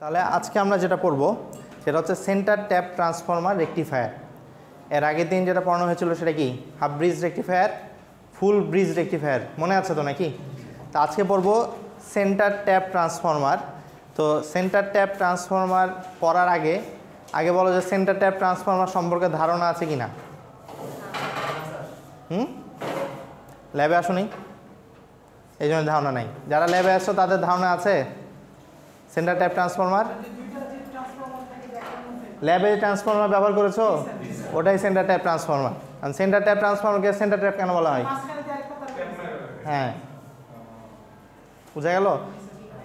তাহলে আজকে আমরা যেটা পড়ব সেটা হচ্ছে সেন্টার ট্যাপ ট্রান্সফরমার রেকটিফায়ার। এর আগের দিন যেটা পড়ানো হয়েছিল সেটা কি half bridge rectifier, full bridge rectifier, মনে আছে তো নাকি? তো আজকে পড়ব সেন্টার ট্যাপ ট্রান্সফরমার। তো সেন্টার ট্যাপ ট্রান্সফরমার পড়ার আগে বলো যে সেন্টার ট্যাপ ট্রান্সফরমার সম্পর্কে ধারণা আছে কি না? ল্যাবে আসুনি এই জন্য ধারণা নাই। যারা ল্যাবে আসছো তাদের ধারণা আছে সেন্টার ট্যাপ ট্রান্সফরমার? ল্যাবে ট্রান্সফরমার ব্যবহার করেছো, ওটাই সেন্টার ট্যাপ ট্রান্সফরমার। আর সেন্টার ট্যাপ ট্রান্সফরমারকে সেন্টার ট্যাপ কেন বলা হয়? হ্যাঁ, বুঝা গেল?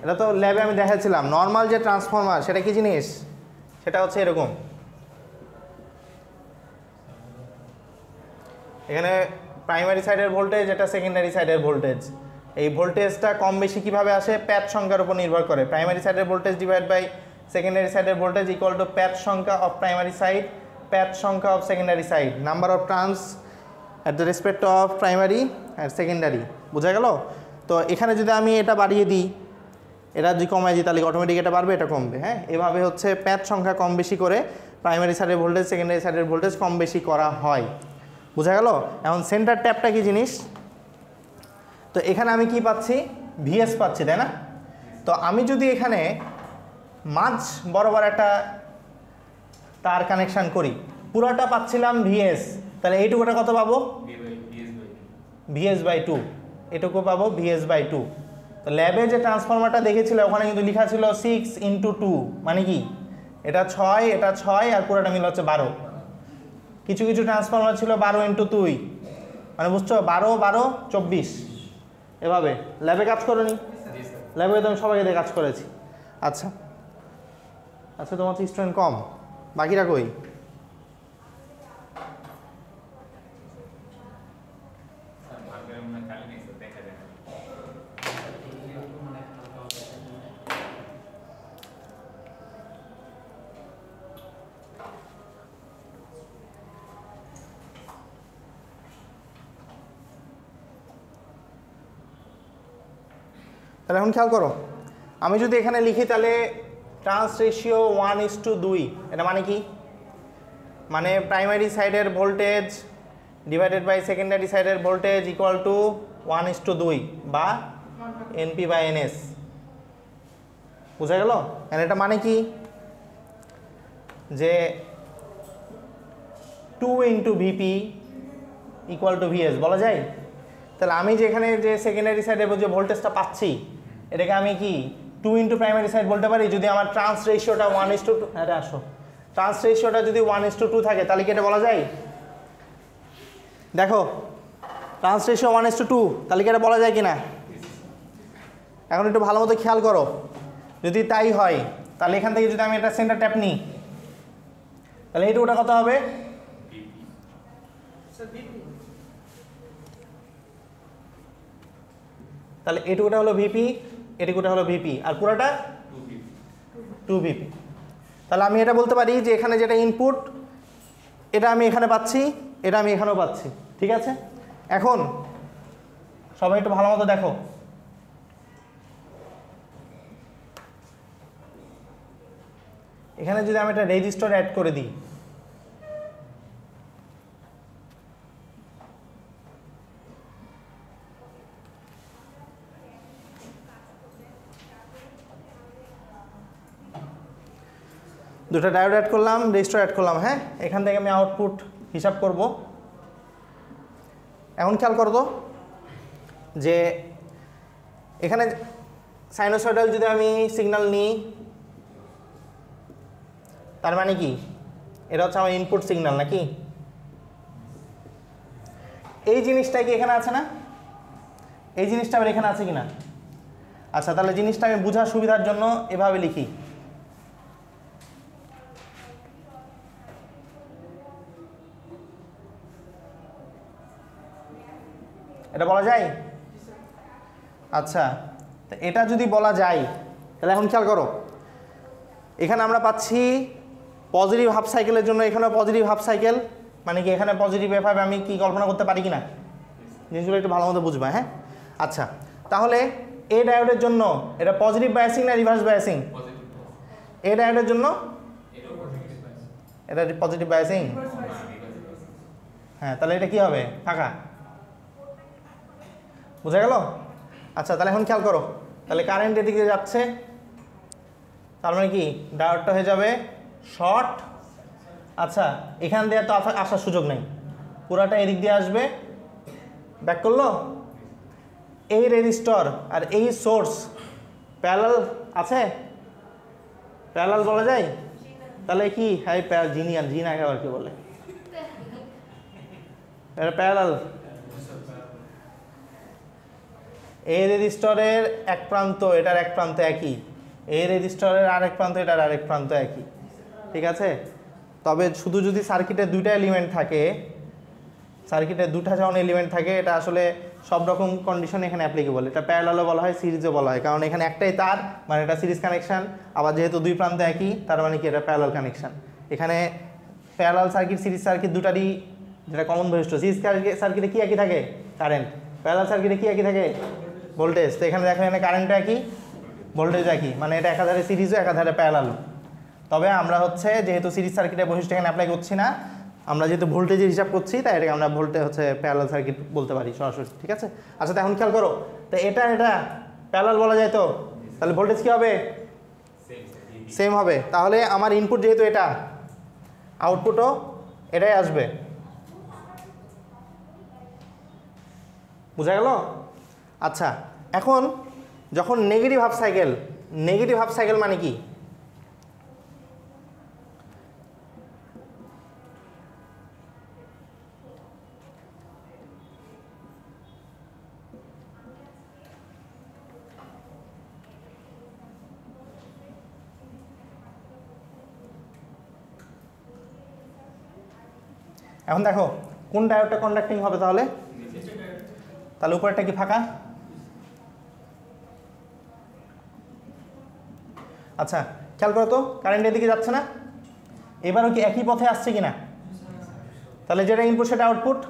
এটা তো ল্যাবে আমি দেখাচ্ছিলাম। নর্মাল যে ট্রান্সফরমার সেটা কি জিনিস? সেটা হচ্ছে এরকম, এখানে প্রাইমারি সাইডের ভোল্টেজ, এটা সেকেন্ডারি সাইডের ভোল্টেজ। এই ভোল্টেজটা কম বেশি কীভাবে আসে? প্যাচ সংখ্যার উপর নির্ভর করে। প্রাইমারি সাইডের ভোল্টেজ ডিভাইড বাই সেকেন্ডারি সাইডের ভোল্টেজ ইকুয়াল টু প্যাচ সংখ্যা অফ প্রাইমারি সাইড, প্যাচ সংখ্যা of secondary side, number of turns at the respect of primary and secondary. বোঝা গেল? তো এখানে যদি আমি এটা বাড়িয়ে দিই, এটা যদি কমাই দিই, তাহলে অটোমেটিক এটা বাড়বে, এটা কমবে। হ্যাঁ, এভাবে হচ্ছে প্যাচ সংখ্যা কম বেশি করে প্রাইমারি সাইডের ভোল্টেজ, সেকেন্ডারি সাইডের ভোল্টেজ কম বেশি করা হয়। বোঝা গেল? এখন সেন্টার ট্যাপটা কি জিনিস? তো এখানে আমি কি পাচ্ছি? ভিএস পাচ্ছি, তাই না? তো আমি যদি এখানে মাঝ বরাবর একটা তার কানেকশান করি, পুরোটা পাচ্ছিলাম ভিএস, তাহলে এইটুকুটা কত পাবো? VS by 2। এটুকু পাবো ভিএস বাই 2। তো ল্যাবে যে ট্রান্সফরমারটা দেখেছিল ওখানে কিন্তু লেখা ছিল 6x2, মানে কি এটা 6, এটা 6, আর পুরোটা মিলে হচ্ছে 12। কিছু কিছু ট্রান্সফরমার ছিল 12x2, মানে বুঝছো, 12, 12, 24 এভাবে। ল্যাবে কাজ করোনি? ল্যাবে তো আমি সবাইকে দিয়ে কাজ করেছি। আচ্ছা আচ্ছা, তোমার তো স্টুডেন্ট কম, বাকিরা কই? তাহলে এখন খেয়াল করো, আমি যদি এখানে লিখি তাহলে ট্রান্স রেশিও 1:2, এটা মানে কি? মানে প্রাইমারি সাইডের ভোল্টেজ ডিভাইডেড বাই সেকেন্ডারি সাইডের ভোল্টেজ ইকুয়াল টু 1:2 বা এনপি বাই এনএস। বুঝা গেল? এটা মানে কি যে 2 × ভিপি ইকুয়াল টু ভিএস বলা যায়? তাহলে আমি যেখানে যে সেকেন্ডারি সাইডের যে ভোল্টেজটা পাচ্ছি, এটাকে আমি কি 2 × প্রাইমারি সাইড বলতে পারি? যদি আমার ট্রান্স রেশিওটা 1:2, আরে আসো, ট্রান্স রেশিওটা যদি 1:2 থাকে তাহলে কি এটা বলা যায়? দেখো, ট্রান্স রেশিও 1:2, তাহলে কি এটা বলা যায় কি না? এখন একটু ভালো মতো খেয়াল করো, যদি তাই হয় তাহলে এখান থেকে যদি আমি এটা সেন্টার ট্যাপ নিই, তাহলে এইটুকুটা কত হবে? তাহলে এটুকুটা হলো ভিপি, এটুকুটা হলো ভিপি, আর পুরোটা 2 ভিপি। তাহলে আমি এটা বলতে পারি যে এখানে যেটা ইনপুট, এটা আমি এখানে পাচ্ছি, এটা আমি এখানেও পাচ্ছি। ঠিক আছে? এখন সবাই একটু ভালো মতো দেখো, এখানে যদি আমি একটা রেজিস্টার অ্যাড করে দিই, দুটো ডায়োড অ্যাড করলাম, রেজিস্টার অ্যাড করলাম। হ্যাঁ, এখান থেকে আমি আউটপুট হিসাব করব। এখন খেয়াল করো তো যে এখানে সাইনোসয়েডাল যদি আমি সিগন্যাল নিই, তার মানে কি এটা হচ্ছে আমার ইনপুট সিগন্যাল নাকি? এই জিনিসটা কি এখানে আছে না? এই জিনিসটা আবার এখানে আছে কি না? আচ্ছা, তাহলে জিনিসটা আমি বোঝার সুবিধার জন্য এভাবে লিখি। এটা বলা যায়? আচ্ছা, তো এটা যদি বলা যায় তাহলে এখন খেয়াল করো, এখানে আমরা পাচ্ছি পজিটিভ হাফ সাইকেলের জন্য এখানেও পজিটিভ হাফ সাইকেল, মানে কি এখানে পজিটিভ এভাবে আমি কি কল্পনা করতে পারি কি না? জিনিসগুলো একটু ভালো মতো বুঝবা। হ্যাঁ, আচ্ছা, তাহলে এই ডায়োডের জন্য এটা পজিটিভ বায়াসিং না রিভার্স বায়াসিং? এই ডায়োডের জন্য এটা পজিটিভ বায়াসিং। হ্যাঁ, তাহলে এটা কি হবে? ফাঁকা। বুঝা গেল? আচ্ছা, তাহলে এখন খেয়াল করো, তাহলে কারেন্ট এদিকে যাচ্ছে, তার মানে কি ডায়োডটা হয়ে যাবে শর্ট। আচ্ছা, এখান দিয়ে তো আসার সুযোগ নেই, পুরাটা এদিক দিয়ে আসবে। ব্যাক করলো। এই রেজিস্টর আর এই সোর্স প্যারালাল আছে? প্যারালাল বলা যায়? তাহলে কি হাই জিনিয়ান জিন আগে আবার কি বলে, এটা প্যারালাল। এই রেজিস্টরের এক প্রান্ত এটার এক প্রান্ত একই, এই রেজিস্টরের আরেক প্রান্ত এটার আরেক প্রান্ত একই, ঠিক আছে? তবে শুধু যদি সার্কিটে দুইটা এলিমেন্ট থাকে, সার্কিটে দুটা যখন এলিমেন্ট থাকে, এটা আসলে সব রকম কন্ডিশন এখানে অ্যাপ্লিকেবল। এটা প্যারালালও বলা হয়, সিরিজও বলা হয়, কারণ এখানে একটাই তার, মানে এটা সিরিজ কানেকশন। আবার যেহেতু দুই প্রান্ত একই, তার মানে কি এটা প্যারালাল কানেকশন। এখানে প্যারালাল সার্কিট, সিরিজ সার্কিট দুটারই যেটা কমন বৈশিষ্ট্য, সিরিজ সার্কিটে কি একই থাকে? কারেন্ট। প্যারালাল সার্কিটে কি একই থাকে? ভোল্টেজ। তো এখানে দেখো, এখানে কারেন্টটা একই, ভোল্টেজ একই, মানে এটা একাধারে সিরিজও একাধারে প্যারালাল। তবে আমরা হচ্ছে যেহেতু সিরিজ সার্কিটের বৈশিষ্ট্য এখানে অ্যাপ্লাই করছি না, আমরা যেহেতু ভোল্টেজের হিসাব করছি, তাই এটাকে আমরা ভোল্টেজ হচ্ছে প্যারালাল সার্কিট বলতে পারি সরাসরি, ঠিক আছে? আচ্ছা, তো এখন খেয়াল করো, তো এটা প্যারালাল বলা যায়, তো তাহলে ভোল্টেজ কি হবে? সেম হবে। তাহলে আমার ইনপুট যেহেতু এটা, আউটপুটও এটাই আসবে। বুঝা গেল? আচ্ছা, এখন যখন negative half cycle, negative half cycle মানে কি? এখন দেখো কোন ডায়োডটা কন্ডাক্টিং হবে, তাহলে তাহলে উপরেরটা কি ফাঁকা? আচ্ছা, খেয়াল করো তো, কারেন্ট এদিকে যাচ্ছে না, এবারও কি একই পথে আসছে কিনা? তাহলে যেটা ইনপুট সেটা আউটপুট।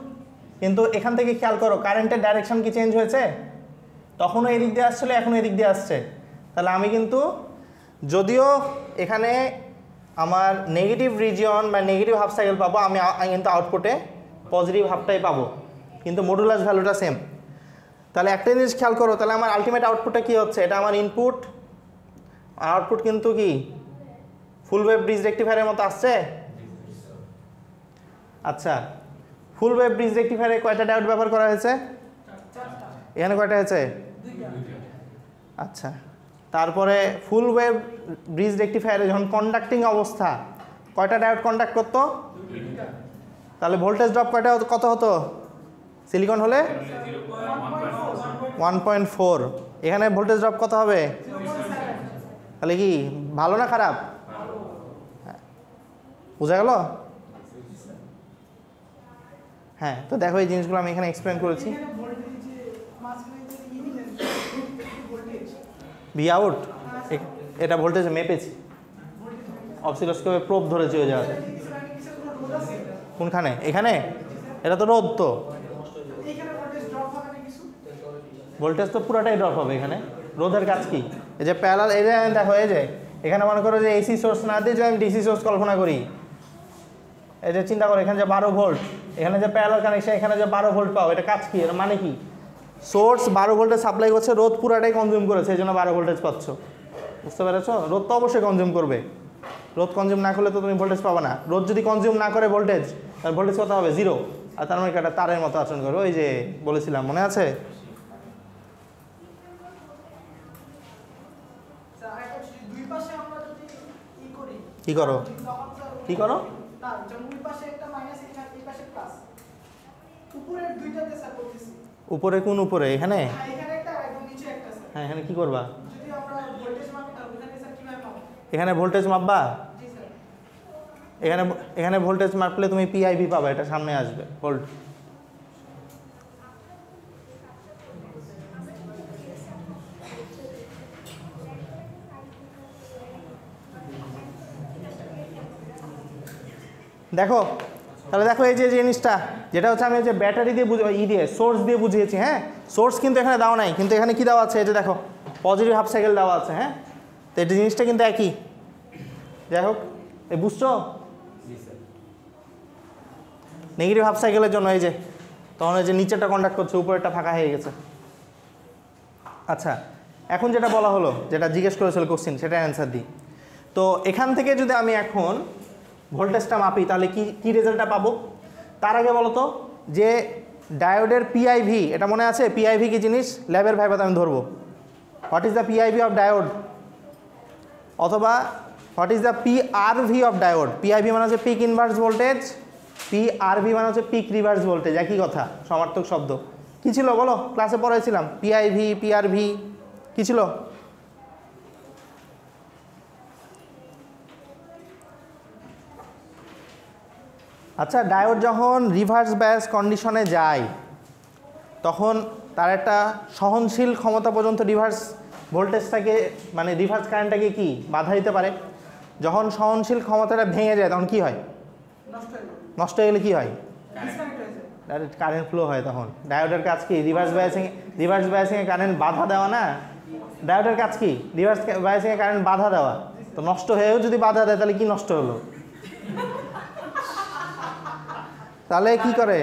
কিন্তু এখান থেকে খেয়াল করো, কারেন্টের ডাইরেকশন কি চেঞ্জ হয়েছে? তখনও এদিক দিয়ে আসছিল, এখনও এদিক দিয়ে আসছে। তাহলে আমি কিন্তু, যদিও এখানে আমার নেগেটিভ রিজিয়ন বা নেগেটিভ হাফ সাইকেল পাবো, আমি কিন্তু আউটপুটে পজিটিভ হাফটাই পাবো, কিন্তু মডুলাস ভ্যালুটা সেম। তাহলে একটা জিনিস খেয়াল করো, তাহলে আমার আলটিমেট আউটপুটটা কী হচ্ছে? এটা আমার ইনপুট, আউটপুট কিন্তু কি ফুল ওয়েভ ব্রিজ রেক্টিফায়ারের মতো আসছে? আচ্ছা, ফুল ওয়েভ ব্রিজ রেক্টিফায়ারে কয়টা ডায়োড ব্যবহার করা হয়েছে? এখানে কয়টা হয়েছে? আচ্ছা, তারপরে ফুল ওয়েভ ব্রিজ রেক্টিফায়ারে যখন কন্ডাক্টিং অবস্থা, কয়টা ডায়োড কন্ডাক্ট করতো? তাহলে ভোল্টেজ ড্রপ কত হতো সিলিকন হলে? 1.4। এখানে ভোল্টেজ ড্রপ কত হবে? তাহলে কি ভালো না খারাপ? বোঝা গেল? হ্যাঁ, তো দেখো এই জিনিসগুলো আমি এখানে এক্সপ্লেন করেছি। ভি আউট, এটা ভোল্টেজ মেপেছি, অসিলোস্কোপে প্রোব ধরেছি ওই জায়গাতে। কোনখানে? এখানে? এটা তো রোদ, তো ভোল্টেজ তো পুরাটাই ড্রপ হবে এখানে। রোধের কাজ কি? এই যে প্যারালাল, এই যে দেখো, এই যে এখানে মনে করো যে এসি সোর্স না দিয়ে যদি আমি ডিসি সোর্স কল্পনা করি, এই যে চিন্তা করো, এখানে যে 12 ভোল্ট, এখানে যে প্যারালাল কানেকশন, এখানে যে 12 ভোল্ট পাও, এটা কাজ কি? এটা মানে কি? সোর্স 12 ভোল্টে সাপ্লাই করছে, রোদ পুরাটাই কনজিউম করেছে, এই জন্য 12 ভোল্টেজ পাচ্ছ। বুঝতে পেরেছো? রোদ তো অবশ্যই কনজিউম করবে, রোদ কনজিউম না করলে তো তুমি ভোল্টেজ পাবে না। রোদ যদি কনজিউম না করে ভোল্টেজ, তাহলে ভোল্টেজ কত হবে? 0। আর তার মানে একটা তারের মতো আচরণ করবে, ওই যে বলেছিলাম, মনে আছে? কি করো? কি করো? উপরে কোন উপরে? এখানে? হ্যাঁ, এখানে কি করবা? এখানে ভোল্টেজ মাপবা। এখানে ভোল্টেজ মাপলে তুমি পিআইভি পাবা, এটা সামনে আসবে ভোল্ট। দেখো, তাহলে দেখো এই যে জিনিসটা, যেটা হচ্ছে আমি যে ব্যাটারি দিয়ে সোর্স দিয়ে বুঝিয়েছি। হ্যাঁ, সোর্স কিন্তু এখানে দেওয়া নাই, কিন্তু এখানে কি দেওয়া আছে? এই যে দেখো, পজিটিভ হাফ সাইকেল দেওয়া আছে। হ্যাঁ, তো এই জিনিসটা কিন্তু একই। যাই হোক, এই বুঝছো নেগেটিভ হাফ সাইকেলের জন্য এই যে তখন এই যে নিচেরটা কন্ডাক্ট করছে, উপরেরটা ফাঁকা হয়ে গেছে। আচ্ছা, এখন যেটা বলা হলো, যেটা জিজ্ঞেস করেছিল কোশ্চিন, সেটা অ্যান্সার দিই। তো এখান থেকে যদি আমি এখন ভোল্টেজটা মাপি তাহলে কি রেজাল্টটা পাবো? তার আগে বলো তো যে ডায়োডের পিআইভি, এটা মনে আছে পিআইভি কি জিনিস? ল্যাবের ভাইবাতে আমি ধরবো। What is the PIV of diode, অথবা what is the PRV of diode? PIV মানে হচ্ছে পিক ইনভার্স ভোল্টেজ, পিআরভি মানে হচ্ছে পিক রিভার্স ভোল্টেজ, একই কথা, সমার্থক শব্দ। কী ছিল বলো, ক্লাসে পড়াইছিলাম পিআইভি পিআরভি কী ছিল? আচ্ছা, ডায়োড যখন রিভার্স বায়াস কন্ডিশনে যায় তখন তার একটা সহনশীল ক্ষমতা পর্যন্ত রিভার্স ভোল্টেজটাকে মানে রিভার্স কারেন্টটাকে কি বাধা দিতে পারে। যখন সহনশীল ক্ষমতাটা ভেঙে যায় তখন কি হয়? নষ্ট হয়ে গেলে কি হয়? ডাইরেক্ট কারেন্ট ফ্লো হয়। তখন ডায়োডের কাজ কি? রিভার্স বায়াসিংয়ে কারেন্ট বাধা দেওয়া না? ডায়োডের কাজ কি? রিভার্স বায়াসিংয়ে কারেন্ট বাধা দেওয়া। তো নষ্ট হয়েও যদি বাধা দেয় তাহলে কি নষ্ট হলো? তাহলে কি করে?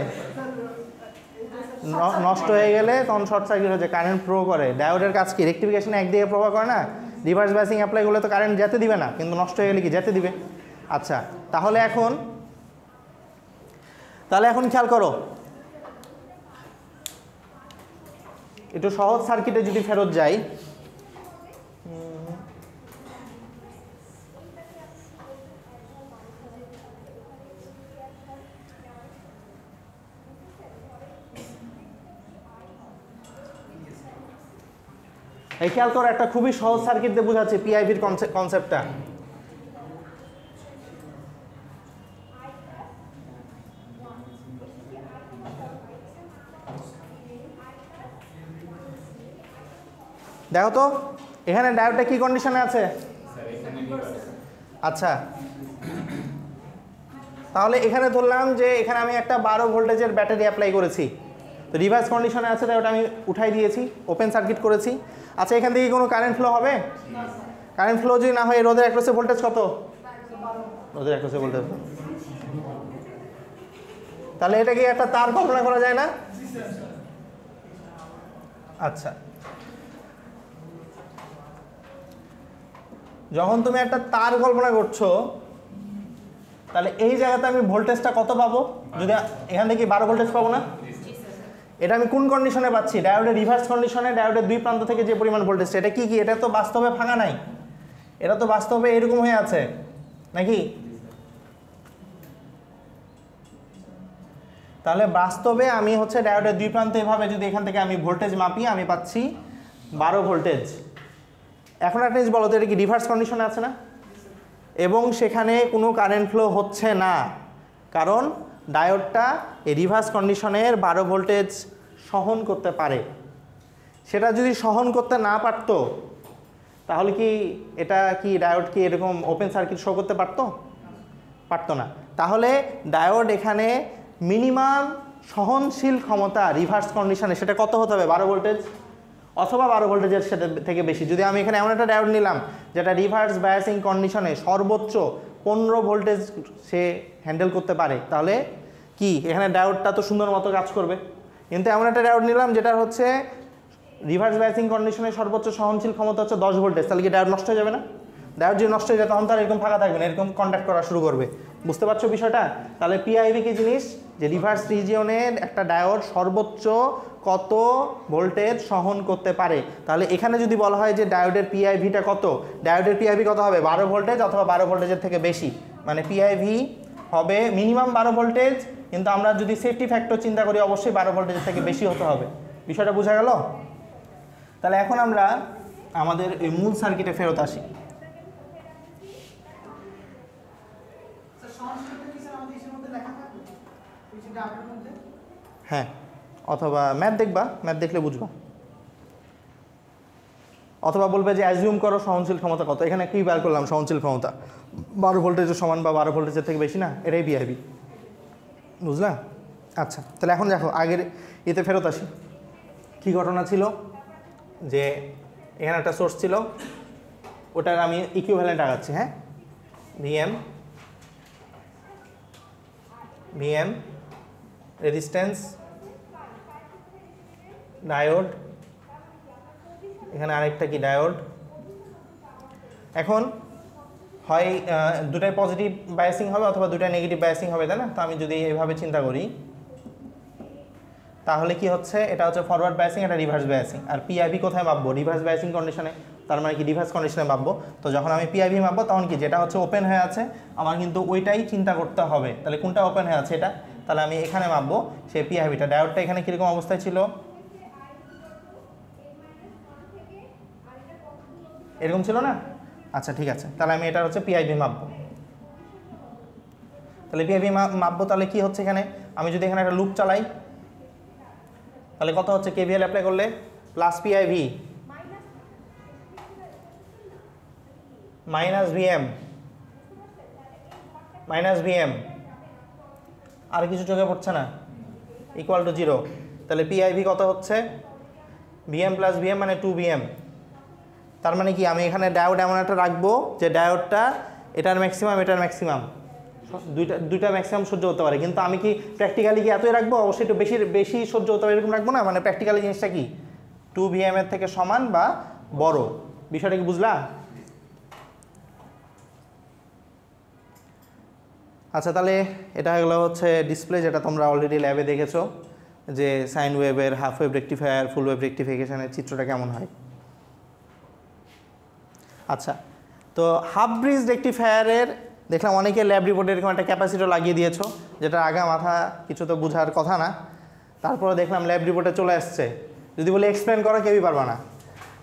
নষ্ট হয়ে গেলে তখন শর্ট সার্কিট হচ্ছে, কারেন্ট ফ্লো করে। ডায়োডের কাজ কি? রেক্টিফিকেশনে একদিকে প্রভাব করে না, রিভার্স বায়াসিং অ্যাপ্লাই করলে তো কারেন্ট যেতে দিবে না, কিন্তু নষ্ট হয়ে গেলে কি যেতে দিবে। আচ্ছা, তাহলে এখন খেয়াল করো, একটু সহজ সার্কিটে যদি ফেরত যাই, এই খেয়াল করো, একটা খুবই সহজ সার্কিট দিয়ে বোঝাচ্ছি পিআইভির কনসেপ্টটা। দেখো তো এখানে ডায়োডটা কি কন্ডিশনে আছে? আচ্ছা, তাহলে এখানে ধরলাম যে এখানে আমি একটা 12 ভোল্টেজের ব্যাটারি অ্যাপ্লাই করেছি, তো রিভার্স কন্ডিশনে আছে, তাই ওটা আমি উঠাই দিয়েছি, ওপেন সার্কিট করেছি। আচ্ছা, এখান থেকে কোনো কারেন্ট ফ্লো হবে? কারেন্ট ফ্লো যদি না হয়, রোধের অ্যাক্রসে ভোল্টেজ কত? রোধের অ্যাক্রসে ভোল্টেজ, তাহলে এটা কি একটা তার কল্পনা করা যায় না? আচ্ছা, যখন তুমি একটা তার কল্পনা করছো তাহলে এই জায়গাতে আমি ভোল্টেজটা কত পাবো? যদি এখান থেকে 12 ভোল্টেজ পাবো না? এটা আমি কোন কন্ডিশনে পাচ্ছি? ডায়োডের রিভার্স কন্ডিশনে, ডায়োডের দুই প্রান্ত থেকে যে পরিমাণ ভোল্টেজ, এটা কি এটা তো বাস্তবে ভাঙা নাই, এটা তো বাস্তবে এরকম হয়ে আছে নাকি? তাহলে বাস্তবে আমি হচ্ছে ডায়োডের দুই প্রান্তে এভাবে যদি এখান থেকে আমি ভোল্টেজ মাপি, আমি পাচ্ছি 12 ভোল্টেজ। এখন একটা জিনিস বলো তো, এটা কি রিভার্স কন্ডিশনে আছে না? এবং সেখানে কোনো কারেন্ট ফ্লো হচ্ছে না, কারণ ডায়োডটা এই রিভার্স কন্ডিশনের 12 ভোল্টেজ সহন করতে পারে। সেটা যদি সহন করতে না পারতো তাহলে কি এটা কি ডায়োড কি এরকম ওপেন সার্কিট শো করতে পারতো? পারতো না। তাহলে ডায়োড এখানে মিনিমাম সহনশীল ক্ষমতা রিভার্স কন্ডিশনে সেটা কত হতে হবে? 12 ভোল্টেজ অথবা 12 ভোল্টেজের সেটা থেকে বেশি। যদি আমি এখানে এমন একটা ডায়োড নিলাম যেটা রিভার্স বায়াসিং কন্ডিশনে সর্বোচ্চ 15 ভোল্টেজ সে হ্যান্ডেল করতে পারে, তাহলে কি এখানে ডায়োডটা তো সুন্দর মতো কাজ করবে। কিন্তু এমন একটা ডায়োড নিলাম যেটা হচ্ছে রিভার্স বায়াসিং কন্ডিশনে সর্বোচ্চ সহনশীল ক্ষমতা হচ্ছে 10 ভোল্টেজ, তাহলে কি ডায়োড নষ্ট হয়ে যাবে না? ডায়োড যদি নষ্ট হয়ে যায় তখন তার এরকম ফাঁকা থাকবে না, এরকম কন্ট্যাক্ট করা শুরু করবে। বুঝতে পারছো বিষয়টা? তাহলে পিআইভি কি জিনিস? যে রিভার্স রিজিয়নের একটা ডায়োড সর্বোচ্চ কত ভোল্টেজ সহন করতে পারে। তাহলে এখানে যদি বলা হয় যে ডায়োডের পিআইভিটা কত, ডায়োডের পিআইভি কত হবে? 12 ভোল্টেজ অথবা 12 ভোল্টেজের থেকে বেশি, মানে পিআইভি হবে মিনিমাম 12 ভোল্টেজ, কিন্তু আমরা যদি সেফটি ফ্যাক্টর চিন্তা করি অবশ্যই 12 ভোল্টেজের থেকে বেশি হতে হবে। বিষয়টা বোঝা গেল? তাহলে এখন আমরা আমাদের এই মূল সার্কিটে ফেরত আসি। হ্যাঁ, অথবা ম্যাথ দেখবা, ম্যাথ দেখলে বুঝবা, অথবা বলবে যে অ্যাজিউম করো সহনশীল ক্ষমতা কত। এখানে কি বার করলাম? সহনশীল ক্ষমতা 12 ভোল্টেজের সমান বা 12 ভোল্টেজের থেকে বেশি না, এটাই পিআইভি। বুঝলা? আচ্ছা, তাহলে এখন দেখো আগের এতে ফেরত আসি। কি ঘটনা ছিল যে এখানে একটা সোর্স ছিল, ওটার আমি ইকুইভ্যালেন্ট আগাচ্ছি। হ্যাঁ, Vm রেজিস্ট্যান্স ডায়োড, এখানে আরেকটা কি ডায়োড। এখন হয় দুটাই পজিটিভ বায়াসিং হবে অথবা দুটাই নেগেটিভ বায়াসিং হবে, তাই না? তো আমি যদি এইভাবে চিন্তা করি তাহলে কি হচ্ছে, এটা হচ্ছে ফরওয়ার্ড বায়াসিং, এটা রিভার্স বায়াসিং। আর পিআইভি কোথায় মাপবো? রিভার্স বায়াসিং কন্ডিশনে, তার মানে কি রিভার্স কন্ডিশনে মাপবো। তো যখন আমি পিআইভি মাপবো তখন কি, যেটা হচ্ছে ওপেন হয়ে আছে আমার কিন্তু ওইটাই চিন্তা করতে হবে। তাহলে কোনটা ওপেন হয়ে আছে? এটা। তাহলে আমি এখানে মাপবো সেই পিআইভিটা। ডায়োডটা এখানে কীরকম অবস্থায় ছিল? এরকম ছিল না? আচ্ছা ঠিক আছে, তাহলে আমি এটা হচ্ছে পিআইভি মাপবো। তাহলে পিআইভি মাপবো, তাহলে কি হচ্ছে এখানে, আমি যদি এখানে একটা লুপ চালাই তাহলে কত হচ্ছে? কেভিএল অ্যাপ্লাই করলে প্লাস পিআইভি মাইনাস ভিএম আর কিছু চোখে পড়ছে না, ইকুয়াল টু 0। তাহলে পিআইভি কত হচ্ছে? ভিএম প্লাস ভিএম মানে 2 তার মানে কি, আমি এখানে ডায়োড এমন একটা রাখবো যে ডায়োডটা এটার ম্যাক্সিমাম এটার ম্যাক্সিমাম দুইটা ম্যাক্সিমাম সহ্য হতে পারে। কিন্তু আমি কি প্র্যাকটিক্যালি কি এতই রাখবো? অবশ্যই একটু বেশি সহ্য হতে পারে এরকম রাখবো না। মানে প্র্যাকটিক্যালি জিনিসটা কি 2 এর থেকে সমান বা বড়। বিষয়টা কি বুঝলা? আচ্ছা, তাহলে এটা হলো হচ্ছে ডিসপ্লে, যেটা তোমরা অলরেডি ল্যাবে দেখেছো যে সাইন ওয়েভের, half wave rectifier, full wave রেকটিফিকেশনের চিত্রটা কেমন হয়। আচ্ছা, তো হাফ ব্রিজ রেকটিফায়ারের দেখলাম অনেকে ল্যাব রিপোর্টে এরকম একটা ক্যাপাসিটর লাগিয়ে দিয়েছো, যেটা আগা মাথা কিছু তো বোঝার কথা না। তারপরে দেখলাম ল্যাব রিপোর্টে চলে আসছে, যদি বলে এক্সপ্লেন করো কেউই পারবা না।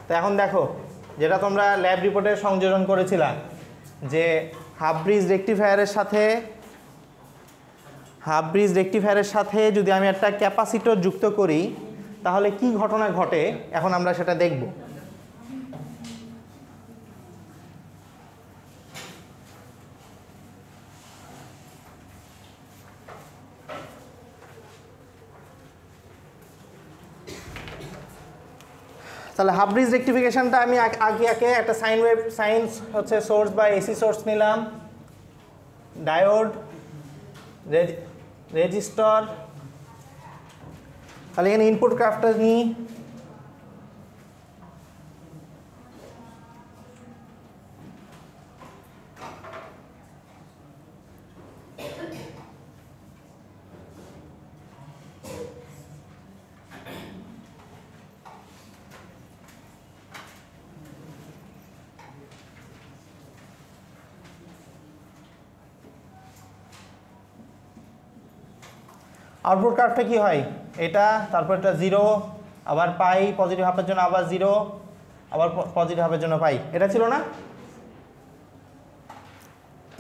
তো এখন দেখো, যেটা তোমরা ল্যাব রিপোর্টে সংযোজন করেছিলা যে হাফ ব্রিজ রেকটিফায়ারের সাথে যদি আমি একটা ক্যাপাসিটর যুক্ত করি তাহলে কি ঘটনা ঘটে, এখন আমরা সেটা দেখব। তাহলে হাফ ব্রিজ রেকটিফিকেশনটা আমি আগে একটা সাইন হচ্ছে সোর্স বা এসি সোর্স নিলাম, ডায়োড, রেজিস্টর। তাহলে এখানে ইনপুট গ্রাফটা নিই, আউটপুট কার্ভটা কি হয়, এটা, তারপর এটা 0, আবার পাই, পজিটিভ হাফের জন্য আবার 0, আবার পজিটিভ হাফের জন্য পাই, এটা ছিল না?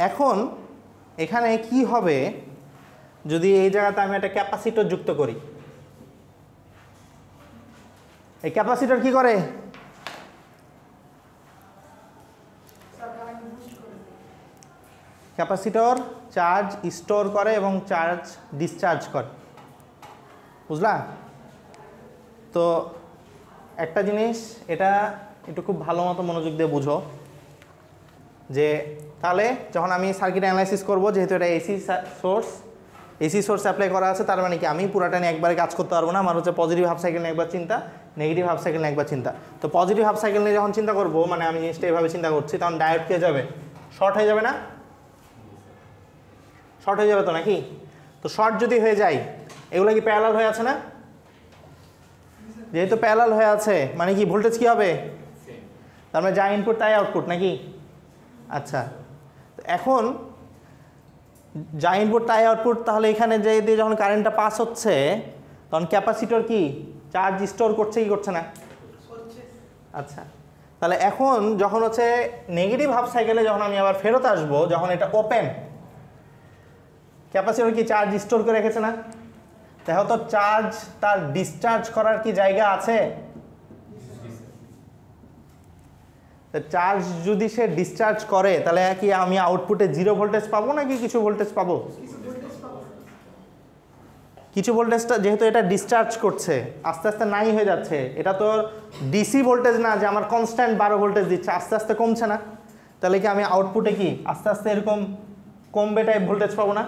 এখন এখানে কি হবে যদি এই জায়গাতে আমি একটা ক্যাপাসিটর যুক্ত করি? এই ক্যাপাসিটর কি করে? ক্যাপাসিটর চার্জ স্টোর করে এবং চার্জ ডিসচার্জ করে, বুঝলা? তো একটা জিনিস, এটা একটু খুব ভালো মতো মনোযোগ দিয়ে বুঝো যে তাহলে যখন আমি সার্কিট অ্যানালাইসিস করব, যেহেতু এটা এসি সোর্স অ্যাপ্লাই করা আছে, তার মানে কি আমি পুরাটা নিয়ে একবারে কাজ করতে পারবো না। আমার হচ্ছে পজিটিভ হাফ সাইকেল নিয়ে একবার চিন্তা, নেগেটিভ হাফ সাইকেল নিয়ে একবার চিন্তা। তো পজিটিভ হাফ সাইকেল নিয়ে যখন চিন্তা করবো, মানে আমি জিনিসটা এভাবে চিন্তা করছি, তখন ডায়োড কে যাবে, শর্ট হয়ে যাবে না? শর্ট হয়ে যাবে তো নাকি? তো শর্ট যদি হয়ে যায়, এগুলো কি প্যারালাল হয়ে আছে না? যেহেতু প্যারালাল হয়ে আছে মানে কি ভোল্টেজ কি হবে? তার মানে যা ইনপুট তাই আউটপুট নাকি? আচ্ছা, এখন যা ইনপুট তাই আউটপুট, তাহলে এখানে যে দিয়ে যখন কারেন্টটা পাস হচ্ছে তখন ক্যাপাসিটর কি চার্জ স্টোর করছে কি করছে না? আচ্ছা, তাহলে এখন যখন হচ্ছে নেগেটিভ হাফ সাইকেলে যখন আমি আবার ফেরত আসবো, যখন এটা ওপেন, ক্যাপাসিটর কি চার্জ স্টোর করে রেখেছে না? তাহলে তো চার্জ তার ডিসচার্জ করার কি জায়গা আছে? চার্জ যদি সে ডিসচার্জ করে তাহলে কি আমি আউটপুটে 0 ভোল্টেজ পাবো নাকি কিছু ভোল্টেজ পাবো? কিছু ভোল্টেজটা যেহেতু এটা ডিসচার্জ করছে, আস্তে আস্তে নাই হয়ে যাচ্ছে। এটা তো ডিসি ভোল্টেজ না যে আমার কনস্ট্যান্ট 12 ভোল্টেজ দিচ্ছে, আস্তে আস্তে কমছে না? তাহলে কি আমি আউটপুটে কি আস্তে আস্তে এরকম কমবে টাইপ ভোল্টেজ পাবো না?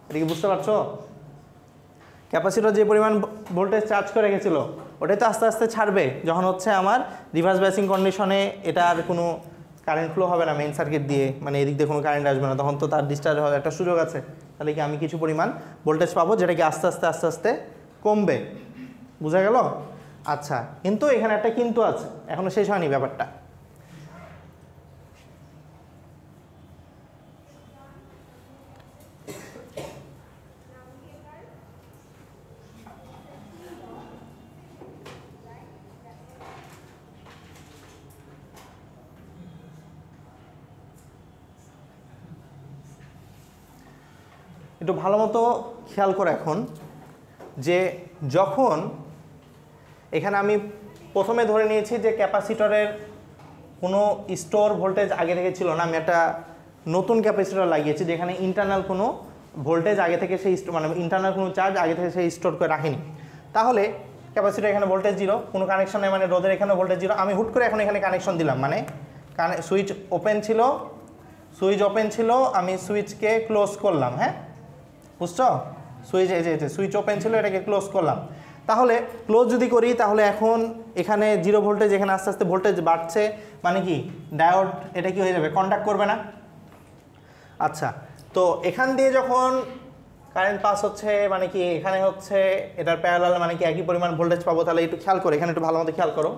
এটা কি বুঝতে পারছো? ক্যাপাসিটর যে পরিমাণ ভোল্টেজ চার্জ করে রেখেছিল ওটাই তো আস্তে আস্তে ছাড়বে যখন হচ্ছে আমার রিভার্স বাইসিং কন্ডিশনে এটা আর কোনো কারেন্ট ফ্লো হবে না মেইন সার্কিট দিয়ে, মানে এদিক দিয়ে কোনো কারেন্ট আসবে না, তখন তো তার ডিসচার্জ হওয়ার একটা সুযোগ আছে। তাহলে কি আমি কিছু পরিমাণ ভোল্টেজ পাবো যেটা কি আস্তে আস্তে আস্তে আস্তে কমবে। বোঝা গেল? আচ্ছা, কিন্তু এখানে একটা কিন্তু আছে, এখনো শেষ হয়নি ব্যাপারটা। একটু ভালো মতো খেয়াল করে এখন যে যখন এখানে আমি প্রথমে ধরে নিয়েছি যে ক্যাপাসিটরের কোনো স্টোর ভোল্টেজ আগে থেকে ছিল না, আমি একটা নতুন ক্যাপাসিটর লাগিয়েছি যেখানে ইন্টারনাল কোনো ভোল্টেজ আগে থেকে সেই মানে ইন্টারনাল কোনো চার্জ আগে থেকে সেই স্টোর করে রাখিনি। তাহলে ক্যাপাসিটর এখানে ভোল্টেজ জিরো, কোনো কানেকশন নেই, মানে রোদের এখানে ভোল্টেজ জিরো। আমি হুট করে এখন এখানে কানেকশন দিলাম, মানে সুইচ ওপেন ছিল, আমি সুইচকে ক্লোজ করলাম। হ্যাঁ, বুঝছো? সুইচ ওপেন ছিল, এটাকে ক্লোজ করলাম। তাহলে ক্লোজ যদি করি তাহলে এখন এখানে জিরো ভোল্টেজ, এখানে আস্তে আস্তে ভোল্টেজ বাড়ছে, মানে কি ডায়োড এটা কি হয়ে যাবে, কন্ট্যাক্ট করবে না? আচ্ছা, তো এখান দিয়ে যখন কারেন্ট পাস হচ্ছে মানে কি এখানে হচ্ছে এটার প্যারালাল, মানে কি একই পরিমাণ ভোল্টেজ পাবো। তাহলে একটু খেয়াল করো, এখানে একটু ভালো মতো খেয়াল করো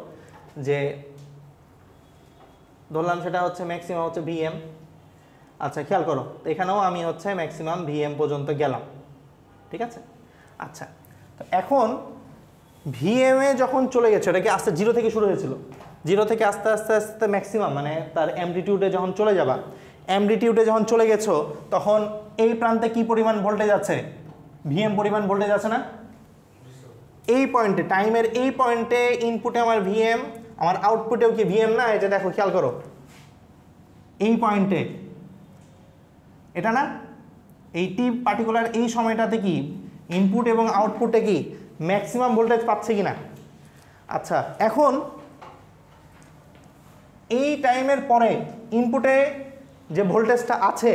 যে ধরলাম সেটা হচ্ছে ম্যাক্সিমাম হচ্ছে ভিএম। আচ্ছা, খেয়াল করো, এখানেও আমি হচ্ছে ম্যাক্সিমাম ভিএম পর্যন্ত গেলাম, ঠিক আছে? আচ্ছা, তো এখন ভিএমে যখন চলে গেছে, ওটা কি আস্তে জিরো থেকে শুরু হয়েছিল, জিরো থেকে আস্তে আস্তে আস্তে ম্যাক্সিমাম মানে তার অ্যামপ্লিটিউডে যখন চলে যাবা, অ্যামপ্লিটিউডে যখন চলে গেছো তখন এই প্রান্তে কি পরিমাণ ভোল্টেজ আছে, ভিএম পরিমাণ ভোল্টেজ আছে না? এই পয়েন্টে, টাইমের এই পয়েন্টে ইনপুটে আমার ভিএম, আমার আউটপুটেও কি ভিএম না? এটা দেখো, খেয়াল করো, এই পয়েন্টে এটা না, এইটি পার্টিকুলার এই সময়টাতে কি ইনপুট এবং আউটপুটে কি ম্যাক্সিমাম ভোল্টেজ পাচ্ছে কি না? আচ্ছা, এখন এই টাইমের পরে ইনপুটে যে ভোল্টেজটা আছে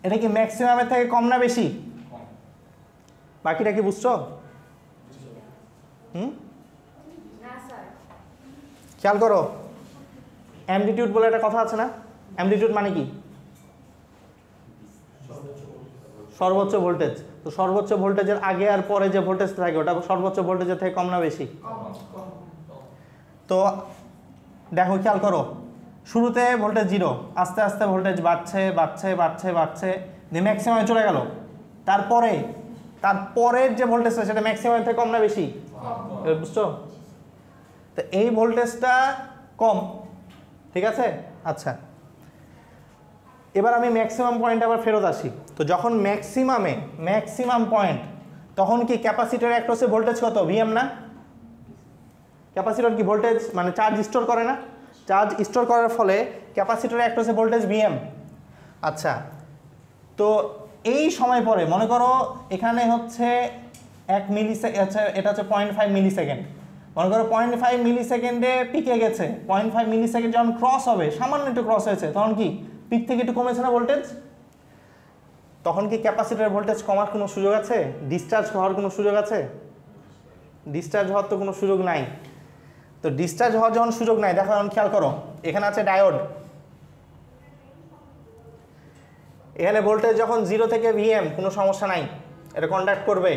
এটা কি ম্যাক্সিমামের থেকে কম না বেশি? বাকিটা কি বুঝছো? খেয়াল করো, অ্যামপ্লিটিউড বলে একটা কথা আছে না? অ্যামপ্লিটিউড মানে কি? সর্বোচ্চ ভোল্টেজ। তো সর্বোচ্চ ভোল্টেজের আগে আর পরে যে ভোল্টেজ থাকে ওটা সর্বোচ্চ ভোল্টেজের থেকে কম না বেশি? তো দেখো, খেয়াল করো, শুরুতে ভোল্টেজ জিরো, আস্তে আস্তে ভোল্টেজ বাড়ছে বাড়ছে বাড়ছে বাড়ছে, দিয়ে ম্যাক্সিমামে চলে গেল। তারপরের যে ভোল্টেজটা সেটা ম্যাক্সিমাম থেকে কম না বেশি? বুঝছো? তো এই ভোল্টেজটা কম, ঠিক আছে? আচ্ছা, এবার আমি ম্যাক্সিমাম পয়েন্ট আবার ফেরত আসি। তো যখন ম্যাক্সিমাম পয়েন্ট, তখন কি ক্যাপাসিটর অ্যাক্রসে ভোল্টেজ কত? ভিএম না? ক্যাপাসিটর কি ভোল্টেজ মানে চার্জ স্টোর করে না? চার্জ স্টোর করার ফলে ক্যাপাসিটর অ্যাক্রসে ভোল্টেজ ভিএম। আচ্ছা, তো এই সময় পরে মনে করো এখানে হচ্ছে 1 মিলিসেকেন্ড, এটা হচ্ছে 0.5 মিলিসেকেন্ড, মনে করো 0.5 মিলিসেকেন্ডে পিকে গেছে। 0.5 মিলিসেকেন্ড যখন ক্রস হবে, সামান্য একটু ক্রস হয়েছে, তখন কি পিক থেকে একটু কমেছে না ভোল্টেজ? তখন কি ক্যাপাসিটরের ভোল্টেজ কমার কোনো সুযোগ আছে? ডিসচার্জ হওয়ার কোনো সুযোগ আছে? ডিসচার্জ হওয়ার তো কোনো সুযোগ নাই। তো ডিসচার্জ হওয়ার যখন সুযোগ নাই, দেখো এখন খেয়াল করো, এখানে আছে ডায়োড, এখানে ভোল্টেজ যখন জিরো থেকে ভিএম কোনো সমস্যা নাই, এটা কন্ডাক্ট করবে।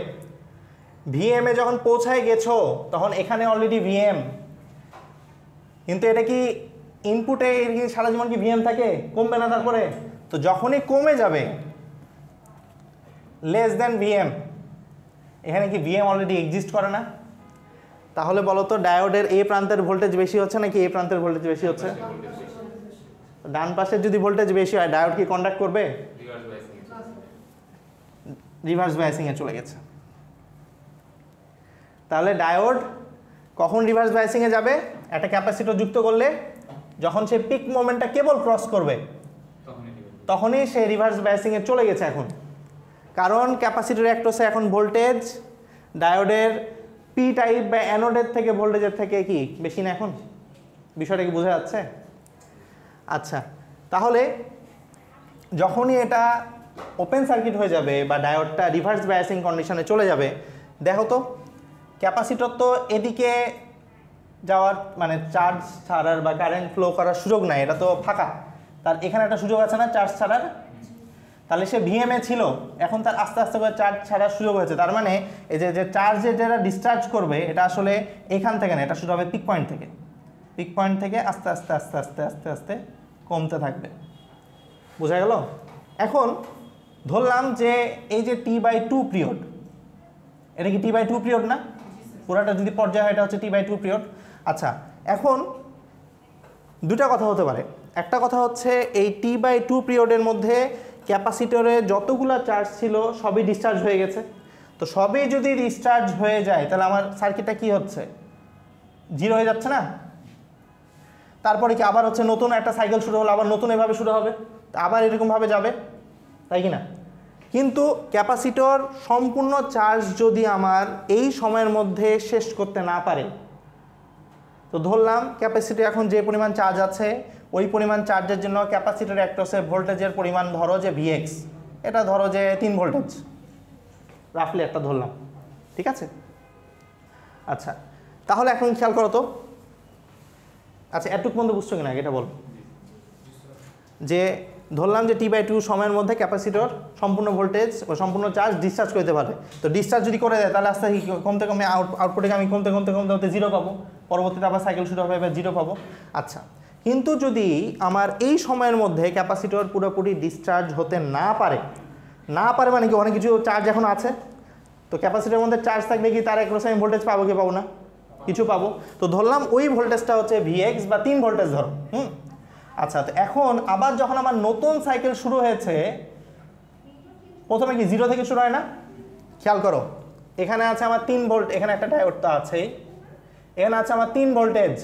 ভিএম এ যখন পৌঁছায় গেছো তখন এখানে অলরেডি ভিএম, কিন্তু এটা কি ইনপুটে সারা জীবন কি ভিএম থাকে? কমবে না তারপরে? তো যখনই কমে যাবে লেস দেন ভিএম, এখানে কি ভিএম অলরেডি এক্সিস্ট করে না? তাহলে বলো তো, ডায়োডের এই প্রান্তের ভোল্টেজ বেশি হচ্ছে নাকি এই প্রান্তের ভোল্টেজ বেশি হচ্ছে? ডান পাশের যদি ভোল্টেজ বেশি হয়, ডায়োড কি কন্ডাক্ট করবে? রিভার্স বায়াসিংয়ে চলে গেছে। তাহলে ডায়োড কখন রিভার্স বায়াসিংয়ে যাবে? একটা ক্যাপাসিটর যুক্ত করলে যখন সে পিক মোমেন্টটা কেবল ক্রস করবে তখনই সে রিভার্স বায়াসিংয়ে চলে গেছে এখন। কারণ ক্যাপাসিটর অ্যাক্রসে এখন ভোল্টেজ ডায়োডের পি টাইপ বা অ্যানোডের থেকে ভোল্টেজের থেকে কি বেশি না এখন? বিষয়টা কি বোঝা যাচ্ছে? আচ্ছা, তাহলে যখনই এটা ওপেন সার্কিট হয়ে যাবে বা ডায়োডটা রিভার্স বায়াসিং কন্ডিশনে চলে যাবে, দেখো তো ক্যাপাসিটর তো এদিকে যাওয়ার মানে চার্জ ছাড়ার বা কারেন্ট ফ্লো করার সুযোগ নাই, এটা তো ফাঁকা। তার এখানে একটা সুযোগ আছে না চার্জ ছাড়ার? তাহলে সে ভিএমএ ছিল, এখন তার আস্তে আস্তে করে চার্জ ছাড়ার সুযোগ হয়েছে। তার মানে এই যে চার্জে যেটা ডিসচার্জ করবে এটা আসলে এখান থেকে না, এটা শুরু হবে পিক পয়েন্ট থেকে। পিক পয়েন্ট থেকে আস্তে আস্তে আস্তে আস্তে আস্তে আস্তে কমতে থাকবে। বোঝা গেল? এখন ধরলাম যে এই যে T/2 পিরিয়ড, এটা কি T/2 পিরিয়ড না? পুরাটা যদি পর্যায় হয় এটা হচ্ছে T/2 পিরিয়ড। আচ্ছা, এখন দুটা কথা হতে পারে। একটা কথা হচ্ছে এই T/2 পিরিয়ডের মধ্যে ক্যাপাসিটরে যতগুলো চার্জ ছিল সবই ডিসচার্জ হয়ে গেছে। তো সবই যদি ডিসচার্জ হয়ে যায় তাহলে আমার সার্কিটটা কি হচ্ছে? জিরো হয়ে যাচ্ছে না? তারপরে কি আবার হচ্ছে নতুন একটা সাইকেল শুরু হলো, আবার নতুন এভাবে শুরু হবে, আবার এরকমভাবে যাবে, তাই কি না? কিন্তু ক্যাপাসিটর সম্পূর্ণ চার্জ যদি আমার এই সময়ের মধ্যে শেষ করতে না পারে, তো ধরলাম ক্যাপাসিটর এখন যে পরিমাণ চার্জ আছে ওই পরিমাণ চার্জের জন্য ক্যাপাসিটর অ্যাক্রসে ভোল্টেজের পরিমাণ ধরো যে Vx, এটা ধরো যে 3 ভোল্টেজ, রাফলি একটা ধরলাম, ঠিক আছে? আচ্ছা, তাহলে এখন খেয়াল করো তো, আচ্ছা এতটুকু পর্যন্ত বুঝছো কিনা এটা বল। যে ধরলাম যে T/2 সময়ের মধ্যে ক্যাপাসিটর সম্পূর্ণ ভোল্টেজ ও সম্পূর্ণ চার্জ ডিসচার্জ করতে পারে। তো ডিসচার্জ যদি করে দেয় তাহলে আস্তে কমতে কমে আউটপুটে আমি কমতে কমতে কমতে হতে জিরো পাবো, পরবর্তীতে আবার সাইকেল শুরু হবে, এবার জিরো পাবো। আচ্ছা, কিন্তু যদি আমার এই সময়ের মধ্যে ক্যাপাসিটর পুরোপুরি ডিসচার্জ হতে না পারে মানে কি অনেক কিছু চার্জ এখন আছে, তো ক্যাপাসিটরের মধ্যে চার্জ থাকলে কি তার একরকম আমি ভোল্টেজ পাবো কি পাবো না? কিছু পাবো। তো ধরলাম ওই ভোল্টেজটা হচ্ছে Vx বা 3 ভোল্টেজ ধরো। আচ্ছা, তো এখন আবার যখন আমার নতুন সাইকেল শুরু হয়েছে, প্রথমে কি জিরো থেকে শুরু হয় না? খেয়াল করো, এখানে আছে আমার 3 ভোল্ট, এখানে একটা ডায়োড তো আছেই, এখানে আছে আমার 3 ভোল্টেজ,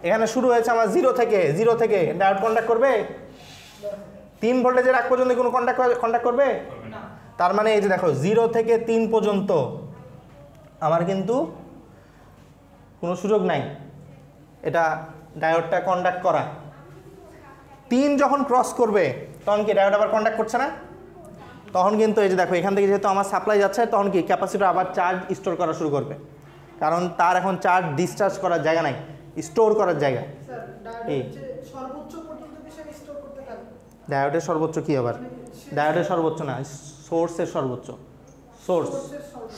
এখানে শুরু হয়েছে আমার জিরো থেকে ডায়োড কন্ট্যাক্ট করবে? 3 ভোল্টেজের আগ পর্যন্ত কোনো কন্ট্যাক্ট করবে না। তার মানে এই যে দেখো 0 থেকে 3 পর্যন্ত আমার কিন্তু কোনো সুযোগ নাই এটা ডায়োডটা কন্ডাক্ট করা। 3 যখন ক্রস করবে তখন কি ডায়োড আবার কন্ডাক্ট করছে না? তখন কিন্তু এই যে দেখো এখান থেকে যেহেতু আমার সাপ্লাই যাচ্ছে, তখন কি ক্যাপাসিটর আবার চার্জ স্টোর করা শুরু করবে, কারণ তার এখন চার্জ ডিসচার্জ করার জায়গা নাই, স্টোর করার জায়গা। ডায়োডের সর্বোচ্চ কি আবার? ডায়োডের সর্বোচ্চ না, সোর্সের সর্বোচ্চ।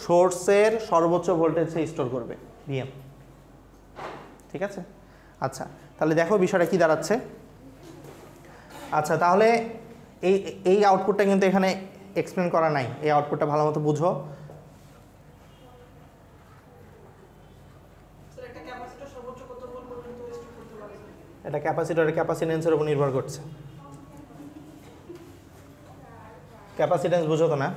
সোর্সের সর্বোচ্চ ভোল্টেজ সে স্টোর করবে ভিএম, ঠিক আছে? আচ্ছা, তাহলে দেখো বিষয়টা কি দাঁড়াচ্ছে। আচ্ছা, তাহলে এই আউটপুটটা কিন্তু এখানে এক্সপ্লেন করা নাই, এই আউটপুটটা ভালো মতো বুঝো। এটা ক্যাপাসিটরের ক্যাপাসিটেন্সের উপর নির্ভর করছে। ক্যাপাসিটেন্স বুঝো তো না?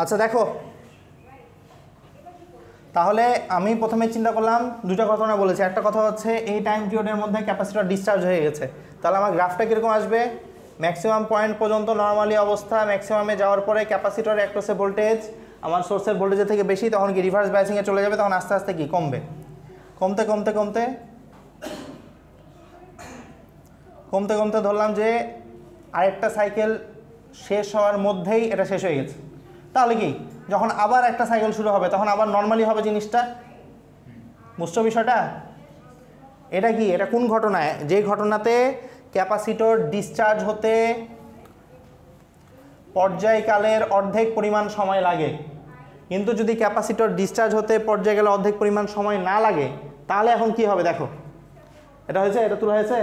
আচ্ছা দেখো, তাহলে আমি প্রথমে চিন্তা করলাম দুটো ঘটনা বলেছি। একটা কথা হচ্ছে এই টাইম পিরিয়ডের মধ্যে ক্যাপাসিটর ডিসচার্জ হয়ে গেছে, তাহলে আমার গ্রাফটা কীরকম আসবে? ম্যাক্সিমাম পয়েন্ট পর্যন্ত নর্মালি অবস্থা, ম্যাক্সিমামে যাওয়ার পরে ক্যাপাসিটর অ্যাক্রসে ভোল্টেজ আমার সোর্সের ভোল্টেজের থেকে বেশি, তখন কি রিভার্স বায়াসিংয়ে চলে যাবে, তখন আস্তে আস্তে কি কমবে, কমতে কমতে কমতে কমতে কমতে ধরলাম যে আরেকটা সাইকেল শেষ হওয়ার মধ্যেই এটা শেষ হয়ে গেছে। তাহলে কি যখন আবার একটা সাইকেল শুরু হবে তখন আবার নর্মালি হবে জিনিসটা, বুঝছো বিষয়টা? এটা কি, এটা কোন ঘটনায়? যে ঘটনাতে ক্যাপাসিটর ডিসচার্জ হতে পর্যায়কালের অর্ধেক পরিমাণ সময় লাগে, কিন্তু যদি ক্যাপাসিটর ডিসচার্জ হতে পর্যায়কালের অর্ধেক পরিমাণ সময় না লাগে তাহলে এখন কি হবে দেখো। এটা হয়েছে, এটা তোলা হয়েছে।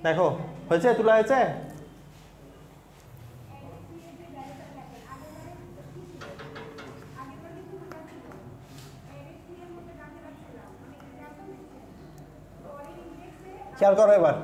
দেখো হয়েছে, তোলা হয়েছে। খেয়াল করো এবার।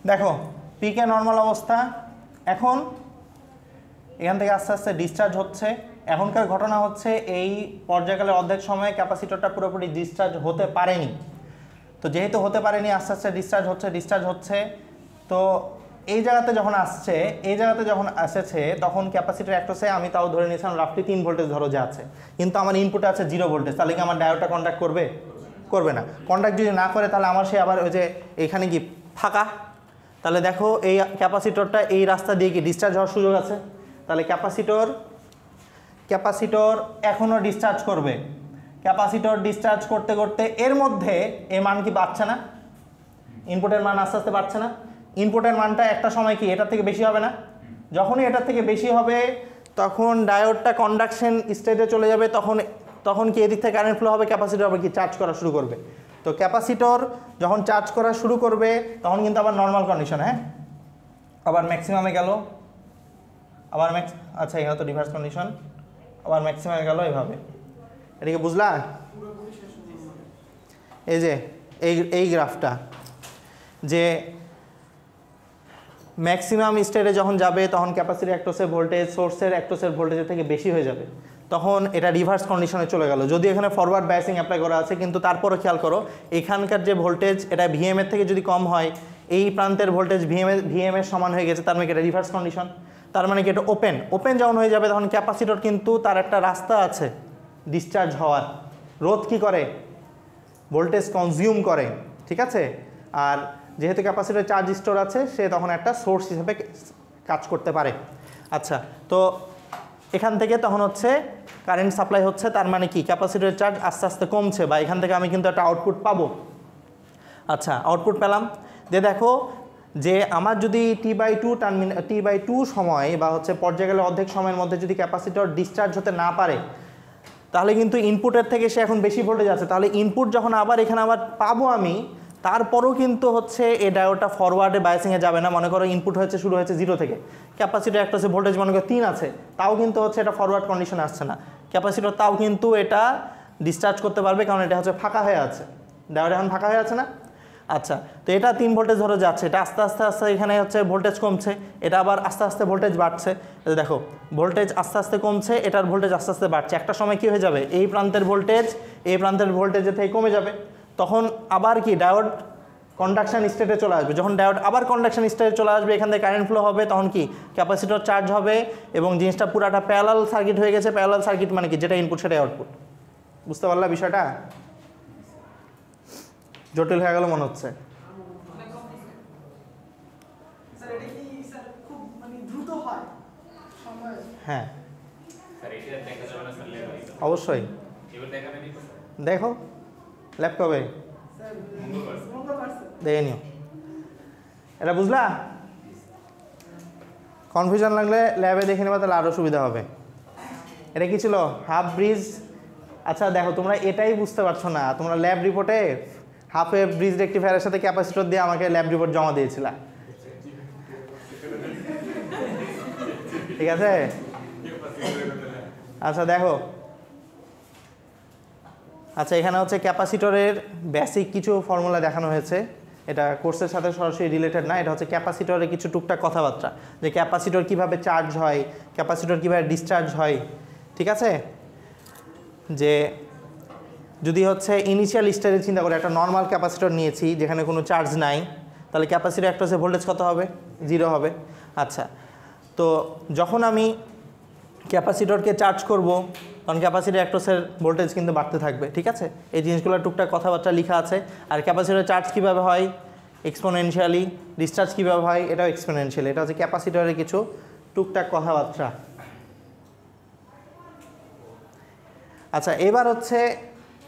দেখো পিকে নর্মাল অবস্থা, এখন এখান থেকে আস্তে আস্তে ডিসচার্জ হচ্ছে। এখনকার ঘটনা হচ্ছে এই পর্যায়কালের অর্ধেক সময়ে ক্যাপাসিটরটা পুরোপুরি ডিসচার্জ হতে পারেনি। তো যেহেতু হতে পারেনি আস্তে আস্তে ডিসচার্জ হচ্ছে। তো এই জায়গাতে যখন এসেছে তখন ক্যাপাসিটর অ্যাক্রসে আমি তাও ধরে নিয়েছিলাম রাফলি 3 ভোল্টেজ ধরো যে আছে, কিন্তু আমার ইনপুটে আছে 0 ভোল্টেজ। তাহলে কি আমার ডায়োডটা কন্ডাক্ট করবে না। কন্ডাক্ট যদি না করে তাহলে আমার সে আবার ওই যে এখানে কি ফাঁকা। তাহলে দেখো এই ক্যাপাসিটরটা এই রাস্তা দিয়ে কি ডিসচার্জ হওয়ার সুযোগ আছে। তাহলে ক্যাপাসিটর এখনও ডিসচার্জ করবে। ক্যাপাসিটর ডিসচার্জ করতে করতে এর মধ্যে এই মান কি বাড়ছে না, ইনপুটের মান আস্তে আস্তে বাড়ছে না। ইনপুটের মানটা একটা সময় কি এটার থেকে বেশি হবে না। যখনই এটার থেকে বেশি হবে তখন ডায়োডটা কন্ডাকশন স্টেজে চলে যাবে। তখন কি এদিক থেকে কারেন্ট ফ্লো হবে, ক্যাপাসিটর আবার কি চার্জ করা শুরু করবে। তো ক্যাপাসিটর যখন চার্জ করা শুরু করবে তখন কিন্তু আবার নর্মাল কন্ডিশন, হ্যাঁ আবার ম্যাক্সিমামে গেল, আবার আচ্ছা এখানে তো রিভার্স কন্ডিশন, আবার ম্যাক্সিমামে গেল এভাবে। এটাকে বুঝলা? এই যে এই গ্রাফটা যে ম্যাক্সিমাম স্টেটে যখন যাবে তখন ক্যাপাসিটি অ্যাক্রসের ভোল্টেজ সোর্সের অ্যাক্রসের ভোল্টেজের থেকে বেশি হয়ে যাবে, তখন এটা রিভার্স কন্ডিশনে চলে গেল। যদি এখানে ফরওয়ার্ড বায়াসিং অ্যাপ্লাই করা আছে, কিন্তু তারপরও খেয়াল করো এখানকার যে ভোল্টেজ এটা ভিএম এর থেকে যদি কম হয়, এই প্রান্তের ভোল্টেজ ভিএম এর সমান হয়ে গেছে, তার মানে এটা রিভার্স কন্ডিশন। তার মানে কি এটা ওপেন যখন হয়ে যাবে তখন ক্যাপাসিটর কিন্তু তার একটা রাস্তা আছে ডিসচার্জ হওয়ার। রোধ কি করে, ভোল্টেজ কনজিউম করে, ঠিক আছে। আর যেহেতু ক্যাপাসিটর চার্জ স্টোর আছে সে তখন একটা সোর্স হিসেবে কাজ করতে পারে। আচ্ছা, তো এখান থেকে তখন হচ্ছে কারেন্ট সাপ্লাই হচ্ছে, তার মানে কি ক্যাপাসিটরের চার্জ আস্তে আস্তে কমছে, বা এখান থেকে আমি কিন্তু একটা আউটপুট পাবো। আচ্ছা, আউটপুট পেলাম। যে দেখো যে আমার যদি T/2 সময় বা হচ্ছে পর্যায়কালের অর্ধেক সময়ের মধ্যে যদি ক্যাপাসিটর ডিসচার্জ হতে না পারে, তাহলে কিন্তু ইনপুটের থেকে সে এখন বেশি ভোল্টেজ আছে। তাহলে ইনপুট যখন এখানে আবার পাবো আমি, তারপরও কিন্তু হচ্ছে এই ডায়োডটা ফরওয়ার্ডে বায়াসিংয়ে যাবে না। মনে করো ইনপুট শুরু হয়েছে 0 থেকে, ক্যাপাসিটর একটা হচ্ছে ভোল্টেজ মনে করো 3 আছে, তাও কিন্তু হচ্ছে এটা ফরওয়ার্ড কন্ডিশনে আসছে না। ক্যাপাসিটর তাও কিন্তু এটা ডিসচার্জ করতে পারবে, কারণ এটা হচ্ছে ফাঁকা হয়ে আছে, ডায়োড এখন ফাঁকা হয়ে আছে না। আচ্ছা, তো এটা 3 ভোল্টেজ ধরে যাচ্ছে, এটা আস্তে আস্তে এখানে হচ্ছে ভোল্টেজ কমছে, এটা আবার আস্তে আস্তে ভোল্টেজ বাড়ছে। দেখো ভোল্টেজ আস্তে আস্তে কমছে, এটার ভোল্টেজ আস্তে আস্তে বাড়ছে। একটা সময় কি হয়ে যাবে, এই প্রান্তের ভোল্টেজের থেকে কমে যাবে, তখন আবার কি ডায়োড কন্ডাকশন স্টেটে চলে আসবে। যখন ডায়োড আবার কন্ডাকশন স্টেটে চলে আসবে, এখান থেকে কারেন্ট ফ্লো হবে, তখন কি ক্যাপাসিটর চার্জ হবে এবং জিনিসটা পুরাটা প্যারালাল সার্কিট হয়ে গেছে। প্যারালাল সার্কিট মানে কি, যেটা ইনপুট সেটাই আউটপুট। বুঝতে পারলা বিষয়টা? জটিল হয়ে গেল মনে হচ্ছে। হ্যাঁ অবশ্যই দেখো ল্যাপটপে দেখে নিও। এটা বুঝলা? কনফিউশন লাগলে ল্যাবে দেখে নেবা, তাহলে আরও সুবিধা হবে। এটা কি ছিল, হাফ ব্রিজ। আচ্ছা দেখো, তোমরা এটাই বুঝতে পারছো না, তোমরা ল্যাব রিপোর্টে হাফ ওয়েভ ব্রিজ রেক্টিফায়ারের সাথে ক্যাপাসিটর দিয়ে আমাকে ল্যাব রিপোর্ট জমা দিয়েছিলা, ঠিক আছে? আচ্ছা দেখো, আচ্ছা এখানে হচ্ছে ক্যাপাসিটরের বেসিক কিছু ফর্মুলা দেখানো হয়েছে। এটা কোর্সের সাথে সরাসরি রিলেটেড না, এটা হচ্ছে ক্যাপাসিটরের কিছু টুকটাক কথাবার্তা, যে ক্যাপাসিটর কিভাবে চার্জ হয়, ক্যাপাসিটর কিভাবে ডিসচার্জ হয়, ঠিক আছে। যে যদি হচ্ছে ইনিশিয়াল স্টেজে চিন্তা করে একটা নর্মাল ক্যাপাসিটর নিয়েছি যেখানে কোনো চার্জ নাই, তাহলে ক্যাপাসিটর একটা হচ্ছে ভোল্টেজ কত হবে, 0 হবে। আচ্ছা, তো যখন আমি ক্যাপাসিটরকে চার্জ করব তখন ক্যাপাসিটর অ্যাক্রসের ভোল্টেজ কিন্তু বাড়তে থাকবে, ঠিক আছে। এই জিনিসগুলো টুকটাক কথাবার্তা লেখা আছে। আর ক্যাপাসিটর চার্জ কীভাবে হয়, এক্সপোনেনশিয়ালি, ডিসচার্জ কীভাবে হয়, এটাও এক্সপোনেনশিয়ালি। এটা হচ্ছে ক্যাপাসিটরের কিছু টুকটাক কথাবার্তা। আচ্ছা, এবার হচ্ছে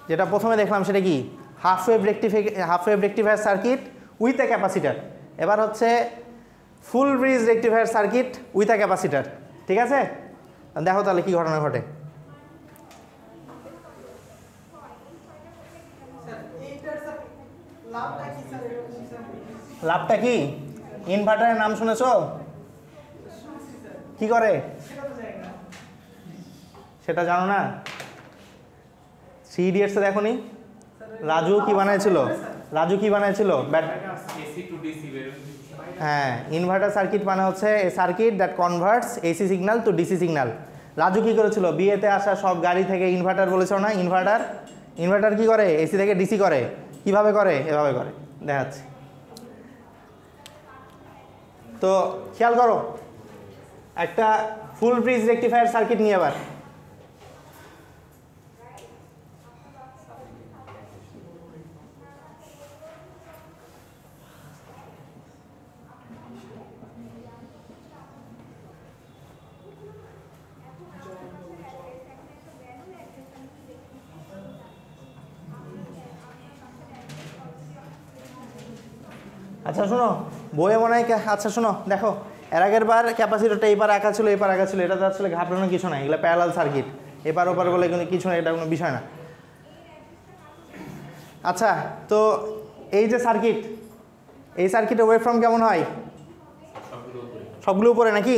যেটা প্রথমে দেখলাম সেটা কি, half wave rectifier circuit with a capacitor. এবার হচ্ছে full bridge rectifier circuit with a capacitor, ঠিক আছে। দেখো তাহলে কি ঘটনা ঘটে। লাভটা কি? ইনভার্টারের নাম শুনেছো? কি করে সেটা জানো না? 3 ইডিয়টসে দেখো নি? রাজু কি বানাইছিল? হ্যাঁ, ইনভার্টার সার্কিট মানে হচ্ছে a circuit that converts AC signal to DC signal. Raju কি করেছিল? বিয়েতে আসা সব গাড়ি থেকে ইনভার্টার বলেছ না? ইনভার্টার কি করে? এসি থেকে ডিসি করে। কিভাবে করে? এভাবে করে, দেখাচ্ছি। তো খেয়াল করো, একটা ফুল ব্রিজ রেকটিফায়ার সার্কিট নিয়ে এবার। আচ্ছা শোনো, বইয়ে মনে হয় আচ্ছা শোনো দেখো, এর আগের বার ক্যাপাসিটরটা এবার আঁকা ছিল, এবার আঁকা ছিল, এটা তো আসলে ঘাবড়ানোর কিছু নাই, এগুলো প্যারালাল সার্কিট, এপার ওপার বলে কিন্তু কিছু না, এটা কোনো বিষয় না। আচ্ছা, তো এই যে সার্কিট, এই সার্কিটের ওয়েভফর্ম কেমন হয়? সবগুলো উপরে নাকি?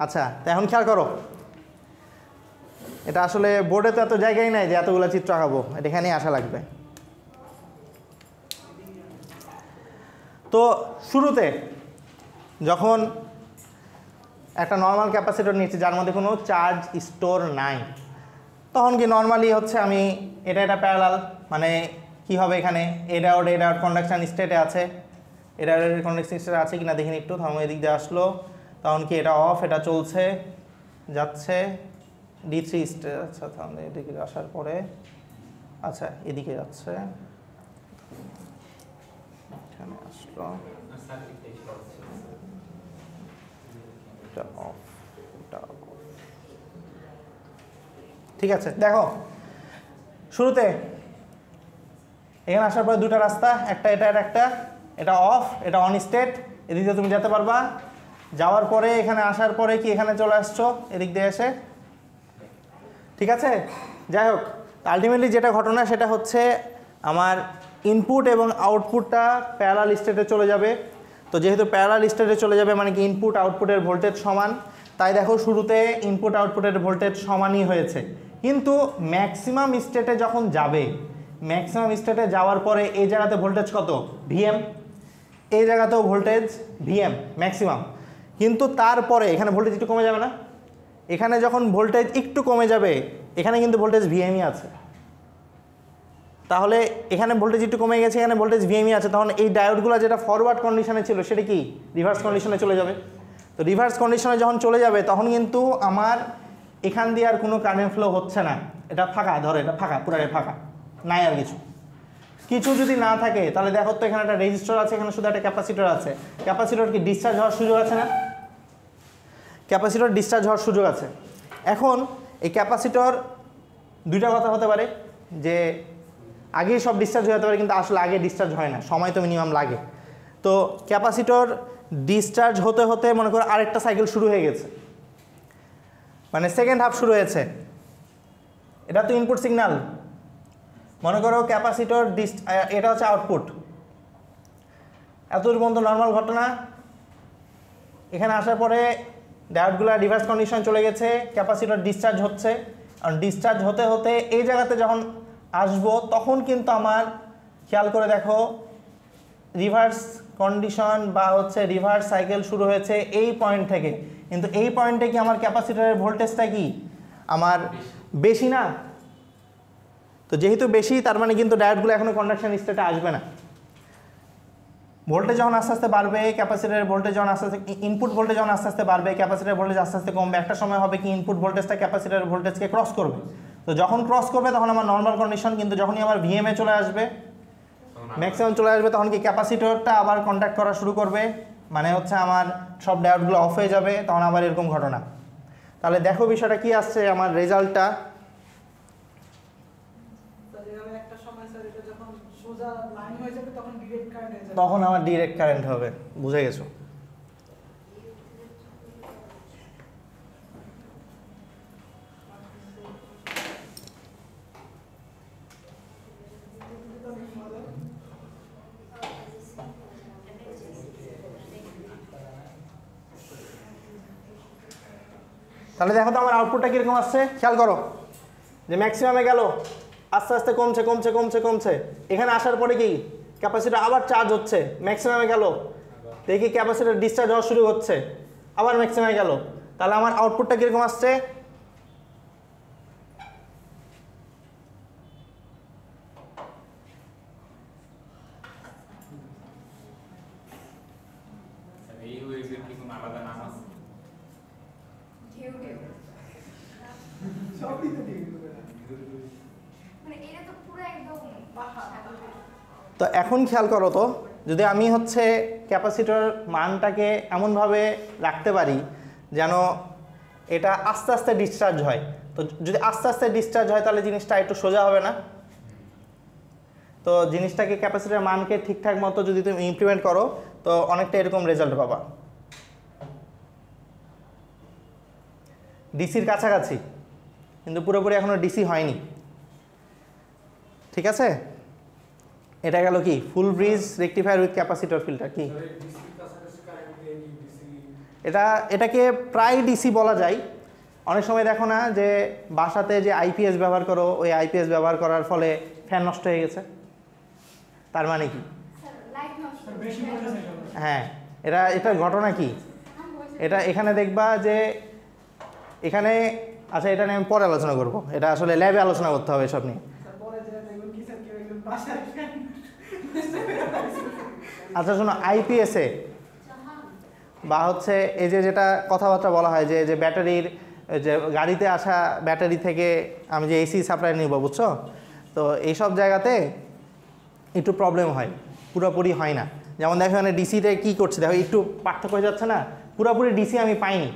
আচ্ছা, তো এখন খেয়াল করো, এটা আসলে বোর্ডে তো এত জায়গায় নাই যে এতগুলো চিত্র আঁকাবো, এটা এখানেই আসা লাগবে। তো শুরুতে যখন একটা নর্মাল ক্যাপাসিটর নিচ্ছি যার মধ্যে কোনো চার্জ স্টোর নাই, তখন কি নর্মালি হচ্ছে আমি এটা প্যারালাল, মানে কি হবে এখানে এটা আউট কন্ডাকশন স্টেটে আছে, এটা কন্ডাকশন স্টেটে আছে কিনা দেখিনি একটু, তখন এদিক দিয়ে আসলো, তখন কি এটা অফ, এটা চলছে যাচ্ছে D3 স্টেট। আচ্ছা, তাহলে এদিকে আসার পরে আচ্ছা এদিকে যাচ্ছে, এখানে আসলো, ঠিক আছে। দেখো শুরুতে এখানে আসার পরে দুটো রাস্তা, একটা এটা অফ, এটা অন স্টেট, এদিক দিয়ে তুমি যেতে পারবা। যাওয়ার পরে এখানে আসার পরে কি এখানে চলে আসছো এদিক দিয়ে এসে, ঠিক আছে। যাই হোক, আলটিমেটলি যেটা ঘটনা সেটা হচ্ছে আমার ইনপুট এবং আউটপুটটা প্যারালাল স্টেটে চলে যাবে। তো যেহেতু প্যারালাল স্টেটে চলে যাবে মানে কি ইনপুট আউটপুটের ভোল্টেজ সমান, তাই দেখো শুরুতে ইনপুট আউটপুটের ভোল্টেজ সমানই হয়েছে। কিন্তু ম্যাক্সিমাম স্টেটে যখন যাবে, ম্যাক্সিমাম স্টেটে যাওয়ার পরে এই জায়গাতে ভোল্টেজ কত? ভিএম। এই জায়গাতেও ভোল্টেজ ভিএম ম্যাক্সিমাম, কিন্তু তারপরে এখানে ভোল্টেজ একটু কমে যাবে না? এখানে যখন ভোল্টেজ একটু কমে যাবে, এখানে কিন্তু ভোল্টেজ ভিএমই আছে, তাহলে এখানে ভোল্টেজ একটু কমে গেছে, এখানে ভোল্টেজ ভিএমই আছে, তখন এই ডায়োডগুলো যেটা ফরওয়ার্ড কন্ডিশনে ছিল সেটা কি রিভার্স কন্ডিশনে চলে যাবে। তো রিভার্স কন্ডিশনে যখন চলে যাবে তখন কিন্তু আমার এখান দিয়ে আর কোনো কারেন্ট ফ্লো হচ্ছে না, এটা ফাঁকা, ধরো এটা ফাঁকা, পুরাটাই ফাঁকা, নাই আর কিছু যদি না থাকে তাহলে দেখো তো এখানে একটা রেজিস্টর আছে, এখানে শুধু একটা ক্যাপাসিটর আছে, ক্যাপাসিটর কি ডিসচার্জ হওয়ার সুযোগ আছে না? ক্যাপাসিটর ডিসচার্জ হওয়ার সুযোগ আছে। এখন এই ক্যাপাসিটর দুইটা কথা হতে পারে, যে আগেই সব ডিসচার্জ হয়ে যেতে পারে, কিন্তু আসলে আগে ডিসচার্জ হয় না, সময় তো মিনিমাম লাগে। তো ক্যাপাসিটর ডিসচার্জ হতে হতে মনে করো আরেকটা সাইকেল শুরু হয়ে গেছে, মানে সেকেন্ড হাফ শুরু হয়েছে, এটা তো ইনপুট সিগন্যাল, মনে করো ক্যাপাসিটর এটা হচ্ছে আউটপুট, এতদূর পর্যন্ত নর্মাল ঘটনা। এখানে আসার পরে ডায়োডগুলো রিভার্স কন্ডিশন চলে গেছে, ক্যাপাসিটর ডিসচার্জ হচ্ছে, আর ডিসচার্জ হতে হতে এই জায়গাতে যখন আসবো তখন কিন্তু আমার খেয়াল করে দেখো রিভার্স কন্ডিশন বা হচ্ছে রিভার্স সাইকেল শুরু হয়েছে এই পয়েন্ট থেকে, কিন্তু এই পয়েন্টে কি আমার ক্যাপাসিটরের ভোল্টেজটা কি আমার বেশি না? তো যেহেতু বেশি, তার মানে কিন্তু ডায়োডগুলো এখনো কন্ডাকশন স্টেটে আসবে না। ভোল্টেজ যখন আস্তে আস্তে বাড়বে, ক্যাপাসিটরের ভোল্টেজ যখন আস্তে আস্তে, ইনপুট ভোল্টেজ যখন আস্তে আস্তে বাড়বে, ক্যাপাসিটরের ভোল্টেজ আস্তে আস্তে কমবে, একটা সময় হবে কি ইনপুট ভোল্টেজটা ক্যাপাসিটরের ভোল্টেজকে ক্রস করবে। তো যখন ক্রস করবে তখন আমার নর্মাল কন্ডিশন, কিন্তু যখনই আমার ভিএমএ চলে আসবে, ম্যাক্সিমাম চলে আসবে, তখন কি ক্যাপাসিটরটা আবার কন্ট্যাক্ট করা শুরু করবে, মানে হচ্ছে আমার সব ডায়োডগুলো অফ হয়ে যাবে, তখন আবার এরকম ঘটনা। তাহলে দেখো বিষয়টা কি আসছে আমার রেজাল্টটা, তখন আমার ডিরেক্ট কারেন্ট হবে, বুঝে গেছো? তাহলে দেখো তো আমার আউটপুটটা কীরকম আসছে, খেয়াল করো যে ম্যাক্সিমামে গেল, আস্তে আস্তে কমছে কমছে কমছে কমছে, এখানে আসার পরে কি ক্যাপাসিটর আবার চার্জ হচ্ছে, ম্যাক্সিমামে গেল, দেখি ক্যাপাসিটর ডিসচার্জ হওয়া শুরু হচ্ছে, আবার ম্যাক্সিমামে গেল, তাহলে আমার আউটপুটটা কীরকম আসছে, তো এখন খেয়াল করো তো, যদি আমি হচ্ছে ক্যাপাসিটর মানটাকে এমনভাবে রাখতে পারি যেন এটা আস্তে আস্তে ডিসচার্জ হয়, তো যদি আস্তে আস্তে ডিসচার্জ হয় তাহলে জিনিসটা একটু সোজা হবে না? তো জিনিসটাকে ক্যাপাসিটর মানকে ঠিকঠাক মতো যদি তুমি ইমপ্লিমেন্ট করো তো অনেকটা এরকম রেজাল্ট পাবা, ডিসির কাছাকাছি, কিন্তু পুরোপুরি এখনো ডিসি হয়নি। ঠিক আছে, এটা গেল কি full bridge rectifier with capacitor filter. কি এটাকে প্রায় ডিসি বলা যায়। অনেক সময় দেখো না যে বাসাতে যে আইপিএস ব্যবহার করো, ওই আইপিএস ব্যবহার করার ফলে ফ্যান নষ্ট হয়ে গেছে, তার মানে কি? হ্যাঁ, এটার ঘটনা কি, এটা এখানে দেখবা যে এখানে, আচ্ছা এটা নিয়ে আমি পরে আলোচনা করবো, এটা আসলে ল্যাবে আলোচনা করতে হবে এসব নিয়ে। আচ্ছা শোনো, আইপিএসে বা হচ্ছে এই যে যেটা কথাবার্তা বলা হয় যে ব্যাটারির, যে গাড়িতে আসা ব্যাটারি থেকে আমি যে এসি সাপ্লাই নিব, বুঝছো, তো এইসব জায়গাতে একটু প্রবলেম হয়, পুরোপুরি হয় না। যেমন দেখো এখানে ডিসিতে কী করছে, দেখো একটু পার্থক্য হয়ে যাচ্ছে না, পুরোপুরি ডিসি আমি পাইনি।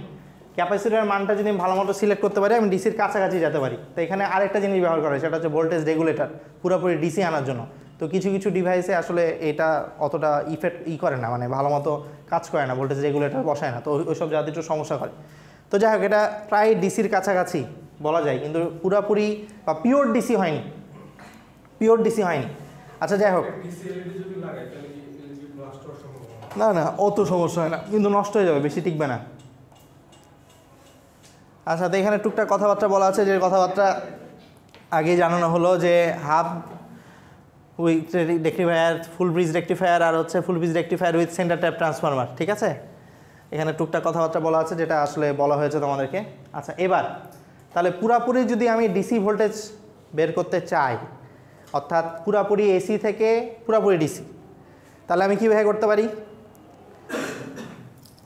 ক্যাপাসিটরের মানটা যদি আমি ভালো মতো সিলেক্ট করতে পারি, আমি ডিসির কাছাকাছি যেতে পারি। তো এখানে আরেকটা জিনিস ব্যবহার করা হয়, সেটা হচ্ছে ভোল্টেজ রেগুলেটর, পুরোপুরি ডিসি আনার জন্য। তো কিছু কিছু ডিভাইসে আসলে এটা অতটা ইফেক্ট করে না, মানে ভালো মতো কাজ করে না, ভোল্টেজ রেগুলেটর বসায় না, তো ওইসব জাতীয় একটু সমস্যা করে। তো যাই হোক, এটা প্রায় ডিসির কাছাকাছি বলা যায়, কিন্তু পুরোপুরি বা পিওর ডিসি হয়নি, পিওর ডিসি হয়নি। আচ্ছা যাই হোক, না না অত সমস্যা হয় না, কিন্তু নষ্ট হয়ে যাবে, বেশি টিকবে না। আচ্ছা, তো এখানে টুকটাক কথাবার্তা বলা আছে, যে কথাবার্তা আগেই জানানো হলো যে half with rectifier, full bridge rectifier, আর হচ্ছে full bridge rectifier with centre tap transformer. ঠিক আছে, এখানে টুকটাক কথাবার্তা বলা আছে, যেটা আসলে বলা হয়েছে তোমাদেরকে। আচ্ছা, এবার তাহলে পুরাপুরি যদি আমি ডিসি ভোল্টেজ বের করতে চাই, অর্থাৎ পুরাপুরি এসি থেকে পুরাপুরি ডিসি, তাহলে আমি কীভাবে করতে পারি?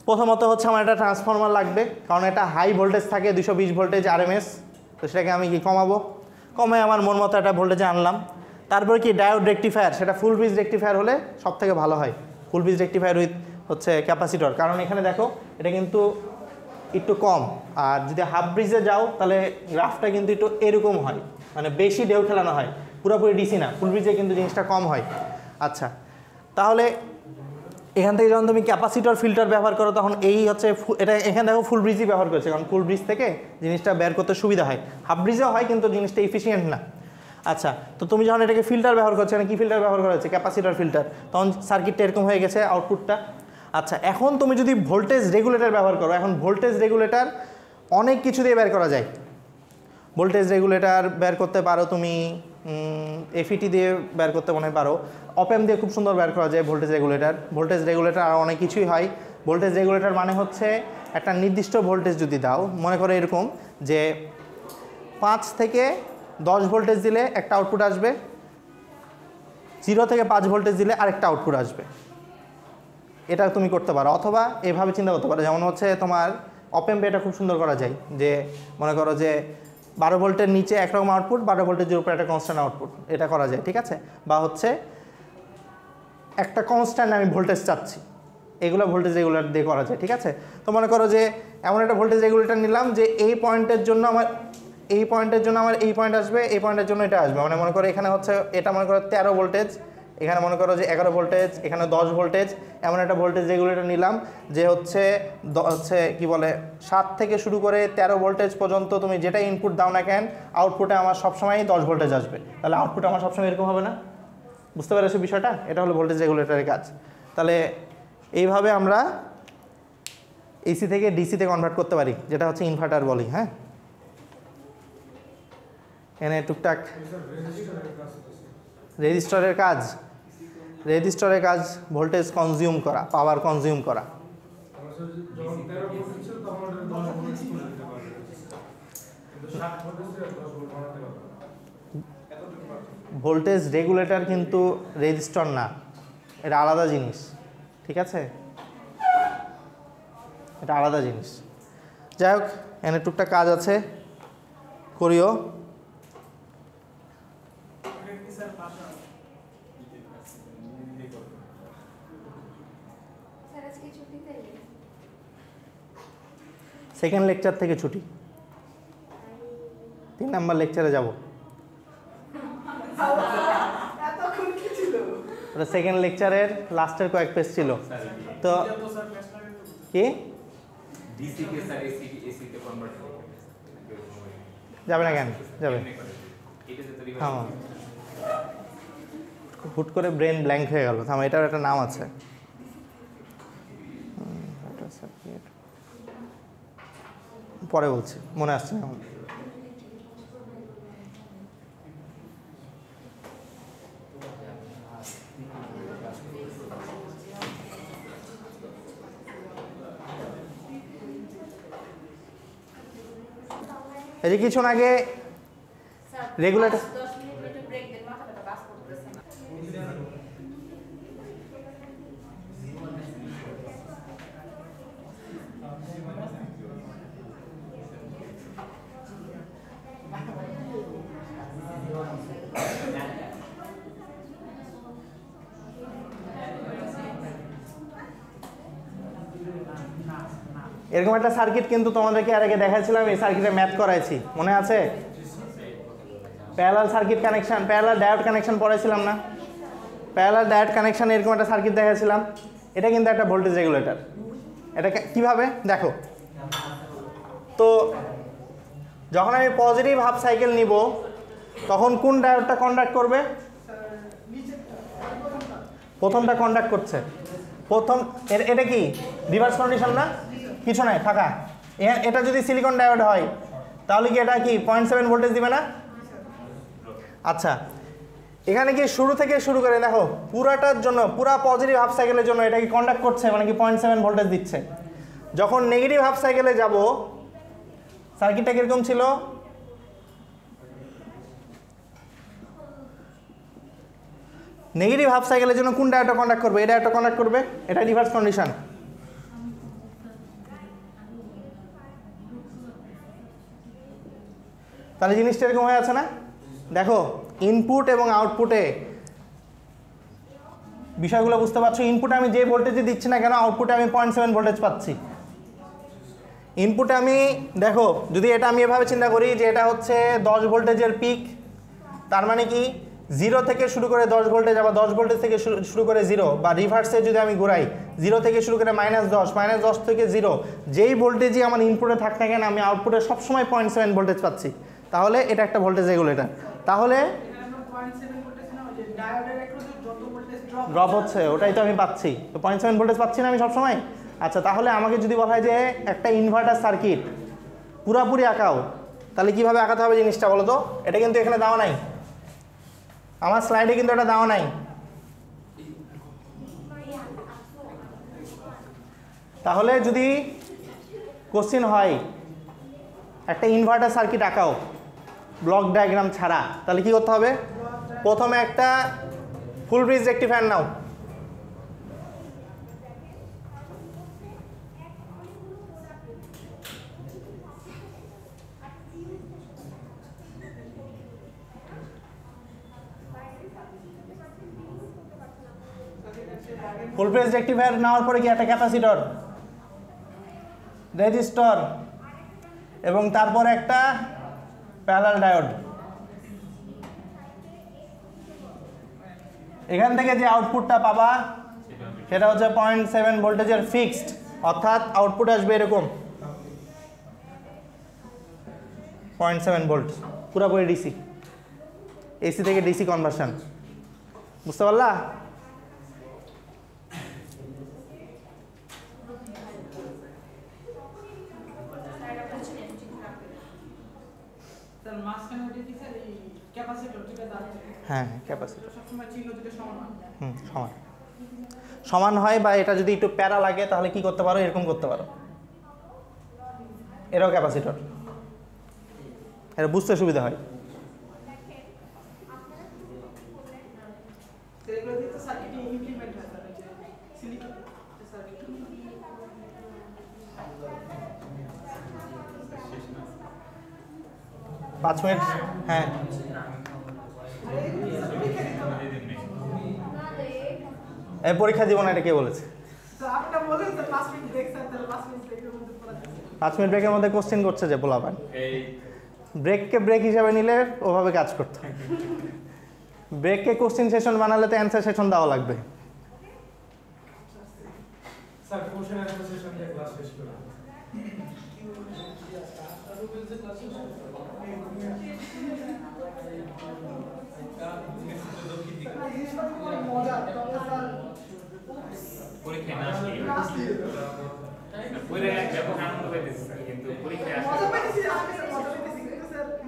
প্রথমত হচ্ছে আমার একটা ট্রান্সফরমার লাগবে, কারণ এটা হাই ভোল্টেজ থাকে 220 ভোল্টেজ আরএমএস, তো সেটাকে আমি কি কমাবো, কমে আমার মন মতো একটা ভোল্টেজে আনলাম। তারপরে কি ডায়োড রেকটিফায়ার, সেটা ফুল ব্রিজ রেকটিফায়ার হলে সব থেকে ভালো হয়, ফুল ব্রিজ রেকটিফায়ার উইথ হচ্ছে ক্যাপাসিটর, কারণ এখানে দেখো এটা কিন্তু একটু কম। আর যদি হাফ ব্রিজে যাও তাহলে গ্রাফটা কিন্তু একটু এরকম হয়, মানে বেশি ঢেউ খেলানো হয়, পুরোপুরি ডিসি না, ফুল ব্রিজে কিন্তু জিনিসটা কম হয়। আচ্ছা, তাহলে এখান থেকে যখন তুমি ক্যাপাসিটর ফিল্টার ব্যবহার করো, তখন এই হচ্ছে এটা, এখানে দেখো ফুল ব্রিজই ব্যবহার করেছে, কারণ ফুল ব্রিজ থেকে জিনিসটা বের করতে সুবিধা হয়। হাফ ব্রিজেও হয়, কিন্তু জিনিসটা এফিসিয়েন্ট না। আচ্ছা, তো তুমি যখন এটাকে ফিল্টার ব্যবহার করছো, এখানে কী ফিল্টার ব্যবহার করা হচ্ছে? ক্যাপাসিটর ফিল্টার, তখন সার্কিটটা এরকম হয়ে গেছে, আউটপুটটা। আচ্ছা, এখন তুমি যদি ভোল্টেজ রেগুলেটর ব্যবহার করো, এখন ভোল্টেজ রেগুলেটর অনেক কিছু দিয়ে বের করা যায়। ভোল্টেজ রেগুলেটর বের করতে পারো তুমি, এফইটি দিয়ে বের করতে মনে পারো, অপএম দিয়ে খুব সুন্দর বের করা যায় ভোল্টেজ রেগুলেটর। ভোল্টেজ রেগুলেটর আর অনেক কিছুই হয়। ভোল্টেজ রেগুলেটর মানে হচ্ছে একটা নির্দিষ্ট ভোল্টেজ যদি দাও, মনে করো এরকম যে 5 থেকে 10 ভোল্টেজ দিলে একটা আউটপুট আসবে, 0 থেকে 5 ভোল্টেজ দিলে আরেকটা আউটপুট আসবে, এটা তুমি করতে পারো। অথবা এভাবে চিন্তা করতে পারো, যেমন হচ্ছে তোমার অপএম্পে এটা খুব সুন্দর করা যায়, যে মনে করো যে 12 ভোল্টের নিচে একরকম আউটপুট, 12 ভোল্টেজের উপরে একটা কনস্ট্যান্ট আউটপুট, এটা করা যায়। ঠিক আছে, বা হচ্ছে একটা কনস্ট্যান্ট আমি ভোল্টেজ চাচ্ছি, এগুলো ভোল্টেজ রেগুলেটর দিয়ে করা যায়। ঠিক আছে, তো মনে করো যে এমন একটা ভোল্টেজ রেগুলেটর নিলাম যে এই পয়েন্টের জন্য আমার এই পয়েন্টের জন্য আমার এই পয়েন্ট আসবে, এই পয়েন্টের জন্য এটা আসবে, মানে মনে করো এখানে হচ্ছে এটা মনে করো 13 ভোল্টেজ, এখানে মনে করো যে 11 ভোল্টেজ, এখানে 10 ভোল্টেজ, এমন একটা ভোল্টেজ রেগুলেটর নিলাম যে হচ্ছে কি বলে 7 থেকে শুরু করে 13 ভোল্টেজ পর্যন্ত তুমি যেটা ইনপুট দাও না কেন, আউটপুটে আমার সবসময় 10 ভোল্টেজ আসবে, তাহলে আউটপুট আমার সবসময় এরকম হবে না? বুঝতে পেরেছো বিষয়টা? এটা হলো ভোল্টেজ রেগুলেটরের কাজ। তাহলে এইভাবে আমরা এসি থেকে ডিসিতে কনভার্ট করতে পারি, যেটা হচ্ছে ইনভার্টার বলি। হ্যাঁ, এখানে টুকটাক রেজিস্টরের কাজ ভোল্টেজ কনজিউম করা, পাওয়ার কনজিউম করা। ভোল্টেজ রেগুলেটর কিন্তু রেজিস্টর না, এটা আলাদা জিনিস, ঠিক আছে, এটা আলাদা জিনিস। যাই হোক, এখানে টুকটাক কাজ আছে, করিও। সেকেন্ড লেকচার থেকে ছুটি, 3 নাম্বার লেকচারে যাব। ওটা সেকেন্ড লেকচারের লাস্টের কয়েক পেজ ছিল তো। কি যাবে না কেন? যাবে। হ্যাঁ, হুট করে ব্রেন ব্ল্যাঙ্ক হয়ে গেল। থাম, এটার একটা নাম আছে। পরে বলছি, মনে আসছে না এখন। এই যে কিছুক্ষণ আগে রেগুলেটর, এরকম একটা সার্কিট কিন্তু তোমাদেরকে আর আগে দেখাচ্ছিলাম, এই সার্কিটে ম্যাথ করাইছি, মনে আছে? Parallel circuit connection, parallel diode connection পড়াইছিলাম না? প্যারালাল ডায়োড কানেকশন এরকম একটা সার্কিট দেখাচ্ছিলাম। এটা কিন্তু একটা ভোল্টেজ রেগুলেটর। এটা কিভাবে দেখো তো, যখন আমি পজিটিভ হাফ সাইকেল নিব তখন কোন ডায়োডটা কন্ডাক্ট করবে? প্রথমটা কন্ডাক্ট করছে। প্রথম, এটা কি রিভার্স কন্ডিশন না? কিছু নাই, ফাঁকা। এটা যদি সিলিকন ডায়োড হয় তাহলে কি এটা কি 0.7 ভোল্টেজ দিবে না? আচ্ছা, এখানে কি শুরু থেকে শুরু করে দেখো পুরাটার জন্য, পুরা পজিটিভ হাফ সাইকেলের জন্য এটা কি কন্ডাক্ট করছে, মানে কি 0.7 ভোল্টেজ দিচ্ছে। যখন নেগেটিভ হাফ সাইকেলে যাব সার্কিটটা কিরকম ছিল? নেগেটিভ হাফ সাইকেলের জন্য কোন ডায়োডটা কন্ডাক্ট করবে? এটা একটা কন্ডাক্ট করবে, এটা রিভার্স কন্ডিশন। তাহলে জিনিসটা এরকম হয়ে আছে না? দেখো ইনপুট এবং আউটপুটে বিষয়গুলো বুঝতে পারছো। ইনপুটে আমি যে ভোল্টেজে দিচ্ছি না কেন, আউটপুটে আমি 0.7 ভোল্টেজ পাচ্ছি। ইনপুটে আমি দেখো, যদি এটা আমি এভাবে চিন্তা করি যে এটা হচ্ছে 10 ভোল্টেজের পিক, তার মানে কি 0 থেকে শুরু করে 10 ভোল্টেজ, আবার 10 ভোল্টেজ থেকে শুরু করে 0, বা রিভার্সে যদি আমি ঘুরাই 0 থেকে শুরু করে -10, -10 থেকে 0, যেই ভোল্টেজই আমার ইনপুটে থাক না কেন আমি আউটপুটে সবসময় 0.7 ভোল্টেজ পাচ্ছি। তাহলে এটা একটা ভোল্টেজ রেগুলেটর। তাহলে ড্রপ হচ্ছে, ওটাই তো আমি পাচ্ছি, তো 0.7 ভোল্টেজ পাচ্ছি না আমি সবসময়। আচ্ছা, তাহলে আমাকে যদি বলা হয় যে একটা ইনভার্টার সার্কিট পুরাপুরি আঁকাও, তাহলে কিভাবে আঁকাতে হবে জিনিসটা বলো তো? এটা কিন্তু এখানে দেওয়া নাই, আমার স্লাইডে কিন্তু এটা দেওয়া নাই। তাহলে যদি কোশ্চেন হয় একটা ইনভার্টার সার্কিট আঁকাও ব্লক ডায়াগ্রাম ছাড়া, তাহলে কি করতে হবে? প্রথমে একটা ফুল ব্রিজ রেকটিফায়ার নাও। ফুল ব্রিজ রেকটিফায়ার নেওয়ার পরে কি একটা ক্যাপাসিটর, রেজিস্টর এবং তারপর একটা প্যারালাল ডায়োড। এখান থেকে যে আউটপুটটা পাবা সেটা হচ্ছে 0.7 ভোল্টেজের ফিক্সড, অর্থাৎ আউটপুট আসবে এরকম 0.7 ভোল্ট, পুরোপুরি ডিসি, এসি থেকে ডিসি কনভার্সন। বুঝতে পারলা? হ্যাঁ ক্যাপাসিটর সমান সমান হয়, বা এটা যদি একটু প্যারা লাগে তাহলে কি করতে পারো, এরকম করতে পারো, এটাও ক্যাপাসিটর, এটা বুঝতে সুবিধা হয়। পাঁচ মিনিট, হ্যাঁ এই পরীক্ষা দিব না, এটা কে বলেছে? 5 মিনিট ব্রেকের মধ্যে কোশ্চেন করছে যে বলা পান, ব্রেককে ব্রেক হিসাবে নিলে ওভাবে কাজ করতে হয়, ব্রেককে কোশ্চেন সেশন বানালে তো অ্যান্সার সেশন দেওয়া লাগবে।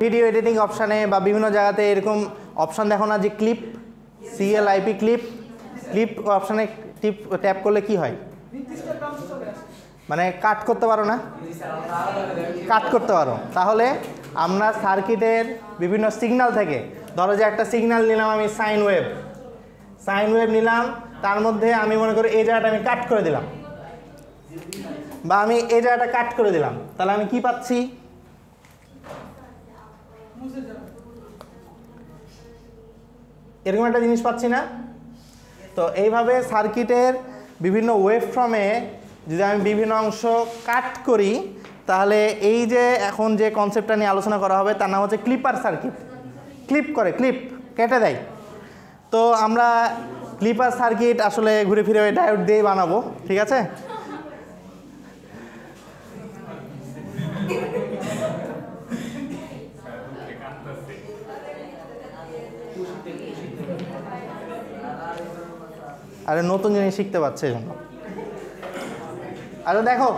ভিডিও এডিটিং অপশানে বা বিভিন্ন জায়গাতে এরকম অপশান দেখো না যে ক্লিপ, CLIP ক্লিপ, ক্লিপ অপশানে ট্যাপ করলে কি হয়, মানে কাট করতে পারো না, কাট করতে পারো। তাহলে আমরা সার্কিটের বিভিন্ন সিগন্যাল থেকে, ধরো যে একটা সিগন্যাল নিলাম আমি সাইন ওয়েভ নিলাম, তার মধ্যে আমি মনে করি এই জায়গাটা আমি কাট করে দিলাম, বা আমি এই জায়গাটা কাট করে দিলাম, তাহলে আমি কি পাচ্ছি, এরকম একটা জিনিস পাচ্ছি না? তো এইভাবে সার্কিটের বিভিন্ন ওয়েভফর্মে যদি আমি বিভিন্ন অংশ কাট করি, তাহলে এই যে এখন যে কনসেপ্টটা নিয়ে আলোচনা করা হবে তার নাম হচ্ছে ক্লিপার সার্কিট। ক্লিপ করে, ক্লিপ কেটে দেয়। তো আমরা ক্লিপার সার্কিট আসলে ঘুরে ফিরে ওই ডায়োড দিয়েই বানাবো, ঠিক আছে? আরে নতুন জিনিস শিখতে পারছে এই জন্য। আরে দেখো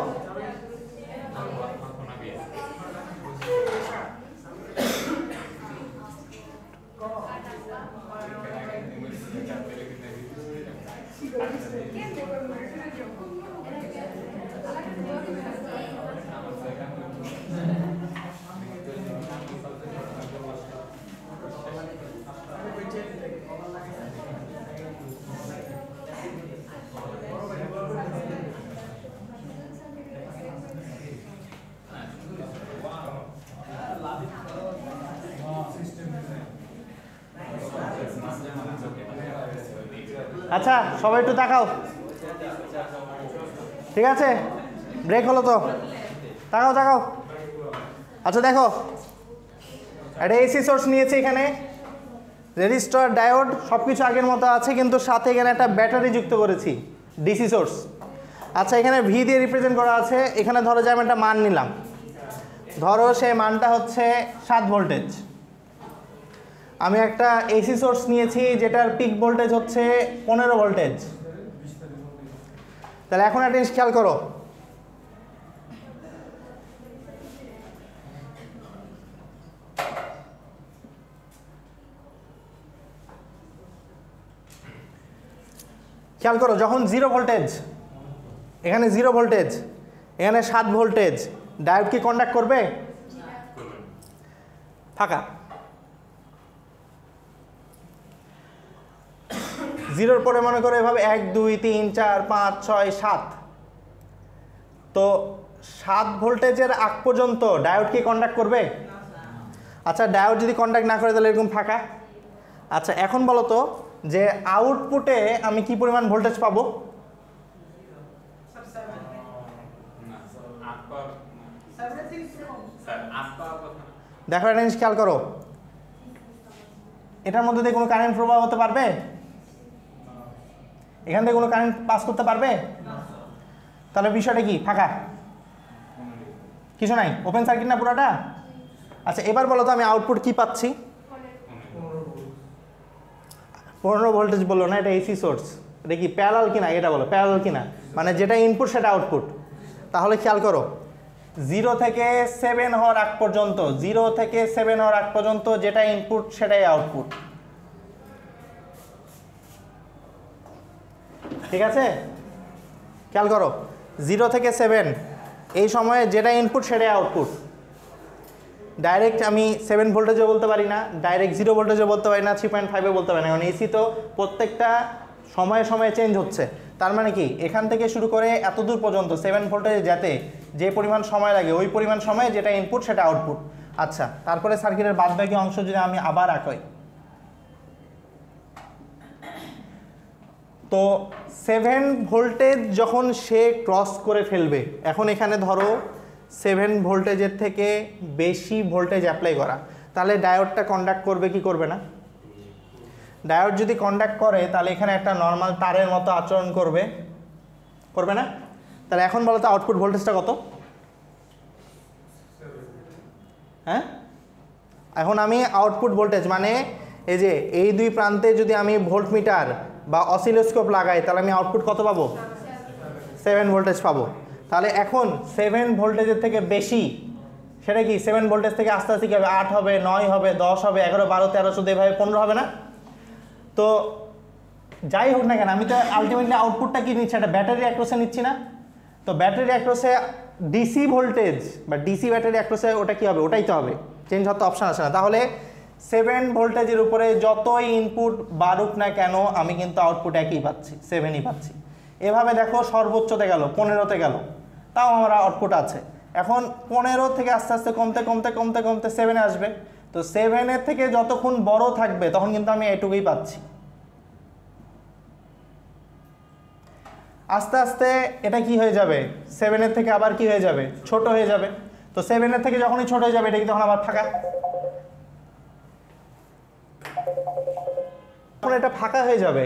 আচ্ছা সবাই একটু তাকাও, ঠিক আছে? ব্রেক হলো তো, তাকাও তাকাও। আচ্ছা দেখো, একটা এসি সোর্স নিয়েছি, এখানে রেজিস্টার, ডায়োড সব কিছু আগের মতো আছে, কিন্তু সাথে এখানে একটা ব্যাটারি যুক্ত করেছি, ডিসি সোর্স। আচ্ছা এখানে ভি দিয়ে রিপ্রেজেন্ট করা আছে। এখানে ধরো যে আমি একটা মান নিলাম, ধরো সেই মানটা হচ্ছে 7 ভোল্টেজ। আমি একটা এসি সোর্স নিয়েছি যেটার পিক ভোল্টেজ হচ্ছে 15 ভোল্টেজ। তাহলে এখন একটা জিনিস খেয়াল করো, খেয়াল করো, যখন 0 ভোল্টেজ, এখানে 0 ভোল্টেজ, এখানে 7 ভোল্টেজ, ডায়োড কি কন্ডাক্ট করবে? ফাঁকা। 0-র পরে মনে করো এভাবে 1 2 3 4 5 6 7, তো 7 ভোল্টেজের আগ পর্যন্ত ডায়োড কি কন্ডাক্ট করবে? আচ্ছা ডায়োড যদি কন্ডাক্ট না করে তাহলে এরকম ফাঁকা। আচ্ছা এখন বলো তো যে আউটপুটে আমি কি পরিমাণ ভোল্টেজ পাবো? দেখো একটা জিনিস খেয়াল করো, এটার মধ্যে দিয়ে কোনো কারেন্ট প্রবাহ হতে পারবে? এখান থেকে কোনো কারেন্ট পাস করতে পারবে? তাহলে বিষয়টা কি? ফাঁকা, কিছু নাই, ওপেন সার্কিট না পুরোটা। আচ্ছা এবার বলো তো আমি আউটপুট কি পাচ্ছি? 15 ভোল্টেজ বললো না, এটা এসি সোর্স, এটা কি প্যারালাল কিনা এটা বলো, প্যারালাল কিনা, মানে যেটা ইনপুট সেটা আউটপুট। তাহলে খেয়াল করো 0 থেকে 7 হওয়ার আগ পর্যন্ত, 0 থেকে 7 হওয়ার আগ পর্যন্ত যেটা ইনপুট সেটাই আউটপুট। ঠিক আছে, খেয়াল করো 0 থেকে 7 এই সময়ে যেটা ইনপুট সেটাই আউটপুট। ডাইরেক্ট আমি 7 ভোল্টেজও বলতে পারি না, ডাইরেক্ট 0 ভোল্টেজও বলতে পারি না, 3.5 বলতে পারি না, কারণ এসি তো প্রত্যেকটা সময়ে সময়ে চেঞ্জ হচ্ছে। তার মানে কি এখান থেকে শুরু করে এত দূর পর্যন্ত 7 ভোল্টেজে যেতে যে পরিমাণ সময় লাগে ওই পরিমাণ সময়ে যেটা ইনপুট সেটা আউটপুট। আচ্ছা, তারপরে সার্কিটের বাদবাকি অংশ যদি আমি আবার আঁকাই, তো 7 ভোল্টেজ যখন সে ক্রস করে ফেলবে, এখন এখানে ধরো 7 ভোল্টেজের থেকে বেশি ভোল্টেজ অ্যাপ্লাই করা, তাহলে ডায়োডটা কন্ডাক্ট করবে কি করবে না? ডায়োড যদি কন্ডাক্ট করে তাহলে এখানে একটা নর্মাল তারের মতো আচরণ করবে, করবে না? তাহলে এখন বলো তো আউটপুট ভোল্টেজটা কত? হ্যাঁ, এখন আমি আউটপুট ভোল্টেজ মানে এই যে এই দুই প্রান্তে যদি আমি ভোল্টমিটার বা অসিলোস্কোপ লাগাই তাহলে আমি আউটপুট কত পাবো? 7 ভোল্টেজ পাবো। তাহলে এখন 7 ভোল্টেজের থেকে বেশি সেটা কি 7 ভোল্টেজ থেকে আস্তে আস্তে কী হবে? 8 হবে, 9 হবে, 10 হবে, 11, 12, 13, 14 এভাবে 15 হবে না? তো যাই হোক না কেন আমি তো আলটিমেটলি আউটপুটটা কি নিচ্ছি? একটা ব্যাটারি অ্যাক্রসে নিচ্ছি না? তো ব্যাটারি অ্যাক্রসে ডিসি ভোল্টেজ বা ডিসি ব্যাটারি অ্যাক্রসে ওটা কি হবে? ওটাই তো হবে, চেঞ্জ হওয়ার তো অপশান আছে না। তাহলে 7 ভোল্টেজের উপরে যতই ইনপুট বাড়ুক না কেন আমি কিন্তু আউটপুট একই পাচ্ছি, 7ই পাচ্ছি। এভাবে দেখো সর্বোচ্চতে গেল 15তে গেল, তাও আমার আউটপুট আছে। এখন 15 থেকে আস্তে আস্তে কমতে কমতে কমতে কমতে 7-এ আসবে। তো 7-এর থেকে যতক্ষণ বড় থাকবে তখন কিন্তু আমি এটুকুই পাচ্ছি। আস্তে আস্তে এটা কি হয়ে যাবে? 7-এর থেকে আবার কি হয়ে যাবে? ছোট হয়ে যাবে। তো 7-এর থেকে যখনই ছোট হয়ে যাবে এটা কি তখন আবার ফাঁকা? যখন এটা ফাঁকা হয়ে যাবে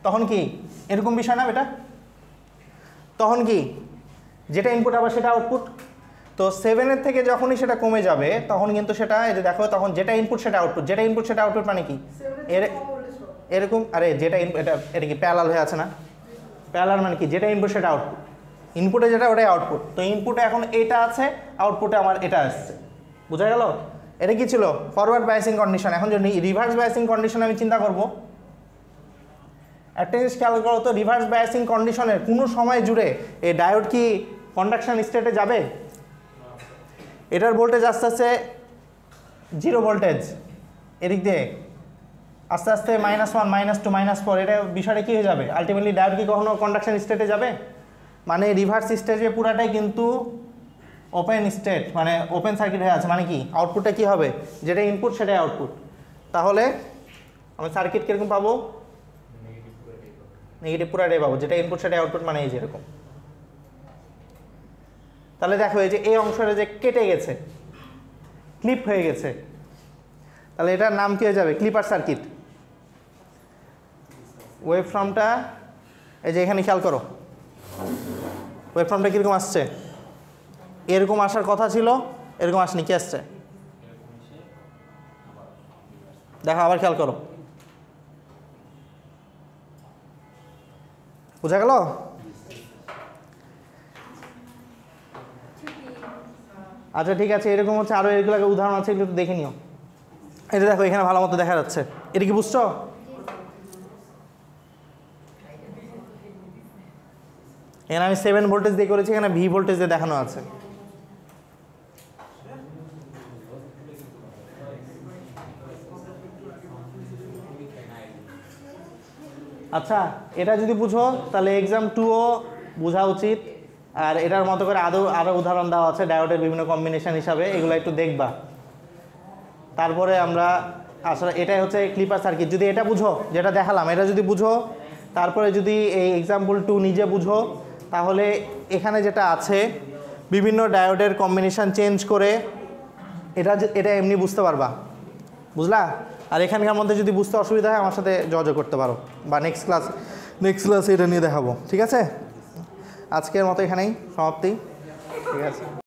তখন কি এরকম বিষয় না এটা? তখন কি যেটা ইনপুট আবার সেটা আউটপুট। তো 7-এর থেকে যখনই সেটা কমে যাবে তখন কিন্তু সেটা এই যে দেখো তখন যেটা ইনপুট সেটা আউটপুট, যেটা ইনপুট সেটা আউটপুট মানে কি এরকম? আরে যেটা এটা কি প্যারালাল হয়ে আছে না? প্যারালাল মানে কি যেটা ইনপুট সেটা আউটপুট, ইনপুটে যেটা ওটাই আউটপুট। তো ইনপুটে এখন এটা আছে, আউটপুটে আমার এটা আসছে, বোঝা গেল? এটা কি ছিল? Forward biasing condition. এখন যদি রিভার্স বায়াসিং কন্ডিশন আমি চিন্তা করব, একটা জিনিস খেয়াল করো তো, রিভার্স বায়াসিং কন্ডিশনের কোনো সময় জুড়ে এই ডায়োড কি কন্ডাকশন স্টেটে যাবে? এটার ভোল্টেজ আস্তে আস্তে 0 ভোল্টেজ, এদিক দিয়ে আস্তে আস্তে -1, -2, -4, এটা বিষয়টা কী হয়ে যাবে? আলটিমেটলি ডায়োড কি কখনো কন্ডাকশন স্টেটে যাবে? মানে রিভার্স স্টেজে পুরাটাই কিন্তু ওপেন স্টেট, মানে ওপেন সার্কিট হয়ে আছে। মানে কি আউটপুটটা কি হবে? যেটা ইনপুট সেটাই আউটপুট। তাহলে আমি সার্কিট কীরকম পাবো? নেগেটিভ পুরাটাই পাবো, যেটা ইনপুট সেটাই আউটপুট, মানে এই যেরকম। তাহলে দেখো এই যে এই অংশটা যে কেটে গেছে, ক্লিপ হয়ে গেছে, তাহলে এটার নাম কি হয়ে যাবে? Clipper circuit. ওয়েভ ফর্মটা এই যে এখানে খেয়াল করো, ওয়েভ ফর্মটা কীরকম আসছে? এরকম আসার কথা ছিল, এরকম আসেনি, কি আসছে দেখো, আবার খেয়াল করো, বুঝা গেল? আচ্ছা ঠিক আছে, এরকম হচ্ছে আরও এগুলো উদাহরণ আছে, এগুলো একটু দেখে নিও। এটা দেখো এখানে ভালো মতো দেখা যাচ্ছে, এটা কি বুঝছো? এখানে আমি 7 ভোল্টেজ দিয়ে করেছি, এখানে ভি ভোল্টেজ দিয়ে দেখানো আছে। আচ্ছা, এটা যদি বুঝো তাহলে এক্সাম 2ও বোঝা উচিত। আর এটার মতো করে আরও উদাহরণ দেওয়া আছে ডায়োডের বিভিন্ন কম্বিনেশন হিসাবে, এগুলো একটু দেখবা। তারপরে আমরা আসলে এটাই হচ্ছে ক্লিপার সার্কিট। যদি এটা বুঝো, যেটা দেখালাম এটা যদি বুঝো, তারপরে যদি এই এক্সাম্পল 2 নিজে বুঝো, তাহলে এখানে যেটা আছে বিভিন্ন ডায়োডের কম্বিনেশন চেঞ্জ করে এটা এমনি বুঝতে পারবা, বুঝলা? আর এখানকার মধ্যে যদি বুঝতে অসুবিধা হয় আমার সাথে যোগাযোগ করতে পারো, বা নেক্সট ক্লাসে এটা নিয়ে দেখাবো। ঠিক আছে, আজকের মতো এখানেই সমাপ্তি। ঠিক আছে।